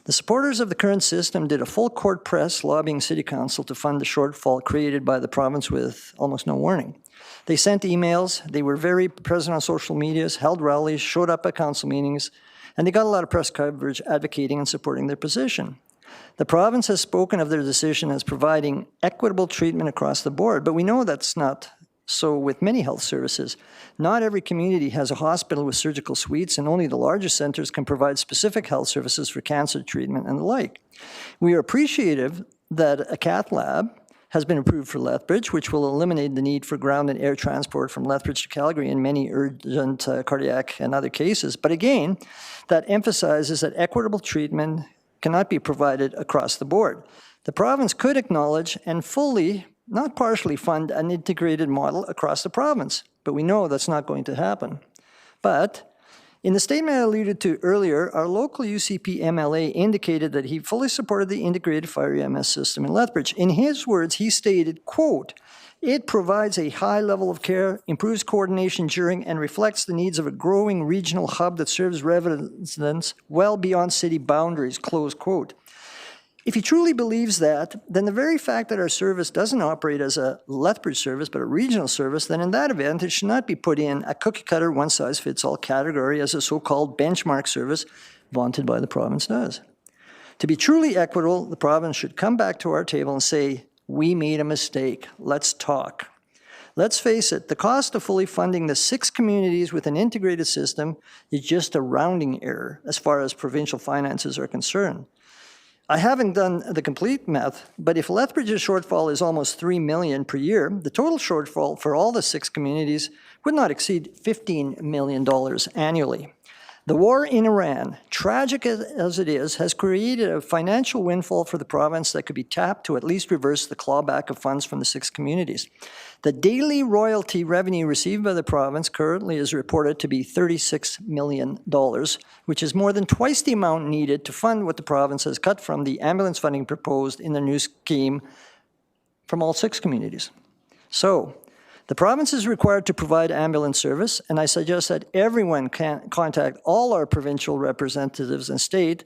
The supporters of the current system did a full court press lobbying City Council to fund the shortfall created by the province with almost no warning. They sent emails, they were very present on social medias, held rallies, showed up at council meetings, and they got a lot of press coverage advocating and supporting their position. The province has spoken of their decision as providing equitable treatment across the board, but we know that's not so with many health services. Not every community has a hospital with surgical suites, and only the largest centers can provide specific health services for cancer treatment and the like. We are appreciative that a cath lab has been approved for Lethbridge, which will eliminate the need for ground and air transport from Lethbridge to Calgary in many urgent cardiac and other cases. But again, that emphasizes that equitable treatment cannot be provided across the board. The province could acknowledge and fully, not partially, fund an integrated model across the province, but we know that's not going to happen. But in the statement I alluded to earlier, our local UCP MLA indicated that he fully supported the integrated fire EMS system in Lethbridge. In his words, he stated, quote, "It provides a high level of care, improves coordination during, and reflects the needs of a growing regional hub that serves residents well beyond city boundaries," close quote. If he truly believes that, then the very fact that our service doesn't operate as a Lethbridge service, but a regional service, then in that event, it should not be put in a cookie-cutter, one-size-fits-all category as a so-called benchmark service vaunted by the province does. To be truly equitable, the province should come back to our table and say, we made a mistake. Let's talk. Let's face it, the cost of fully funding the 6 communities with an integrated system is just a rounding error as far as provincial finances are concerned. I haven't done the complete math, but if Lethbridge's shortfall is almost $3 million per year, the total shortfall for all the 6 communities would not exceed $15 million annually. The war in Iran, tragic as it is, has created a financial windfall for the province that could be tapped to at least reverse the clawback of funds from the 6 communities. The daily royalty revenue received by the province currently is reported to be $36 million, which is more than twice the amount needed to fund what the province has cut from the ambulance funding proposed in the new scheme from all 6 communities. So, the province is required to provide ambulance service, and I suggest that everyone can contact all our provincial representatives and state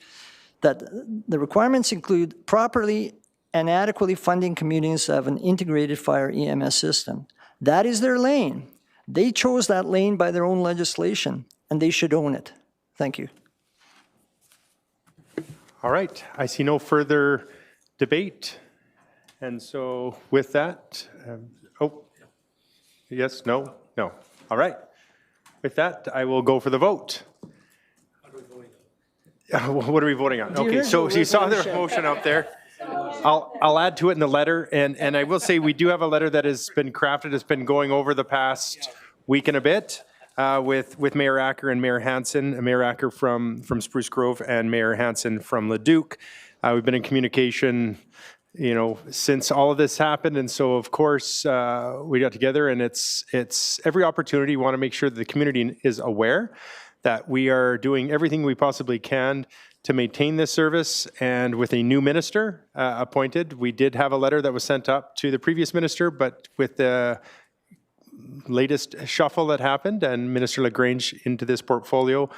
that the requirements include properly and adequately funding communities to have an integrated fire EMS system. That is their lane. They chose that lane by their own legislation, and they should own it. Thank you. All right, I see no further debate. And so with that, yes, no, no. All right. With that, I will go for the vote. What are we voting on? Okay, so you saw the motion out there. I'll add to it in the letter, and I will say we do have a letter that has been crafted, has been going over the past week and a bit with Mayor Acker and Mayor Hansen, Mayor Acker from Spruce Grove and Mayor Hansen from Leduc. We've been in communication, you know, since all of this happened, and so of course we got together, and it's every opportunity we want to make sure that the community is aware that we are doing everything we possibly can to maintain this service. And with a new minister appointed, we did have a letter that was sent up to the previous minister, but with the latest shuffle that happened and Minister LaGrange into this portfolio,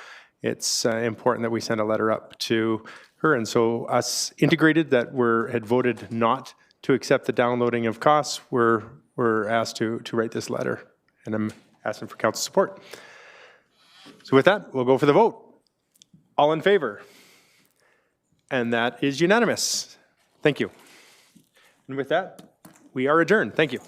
it's important that we send a letter up to her. And so us integrated that had voted not to accept the downloading of costs, we're asked to write this letter, and I'm asking for council support. So with that, we'll go for the vote. All in favor? And that is unanimous. Thank you. And with that, we are adjourned. Thank you.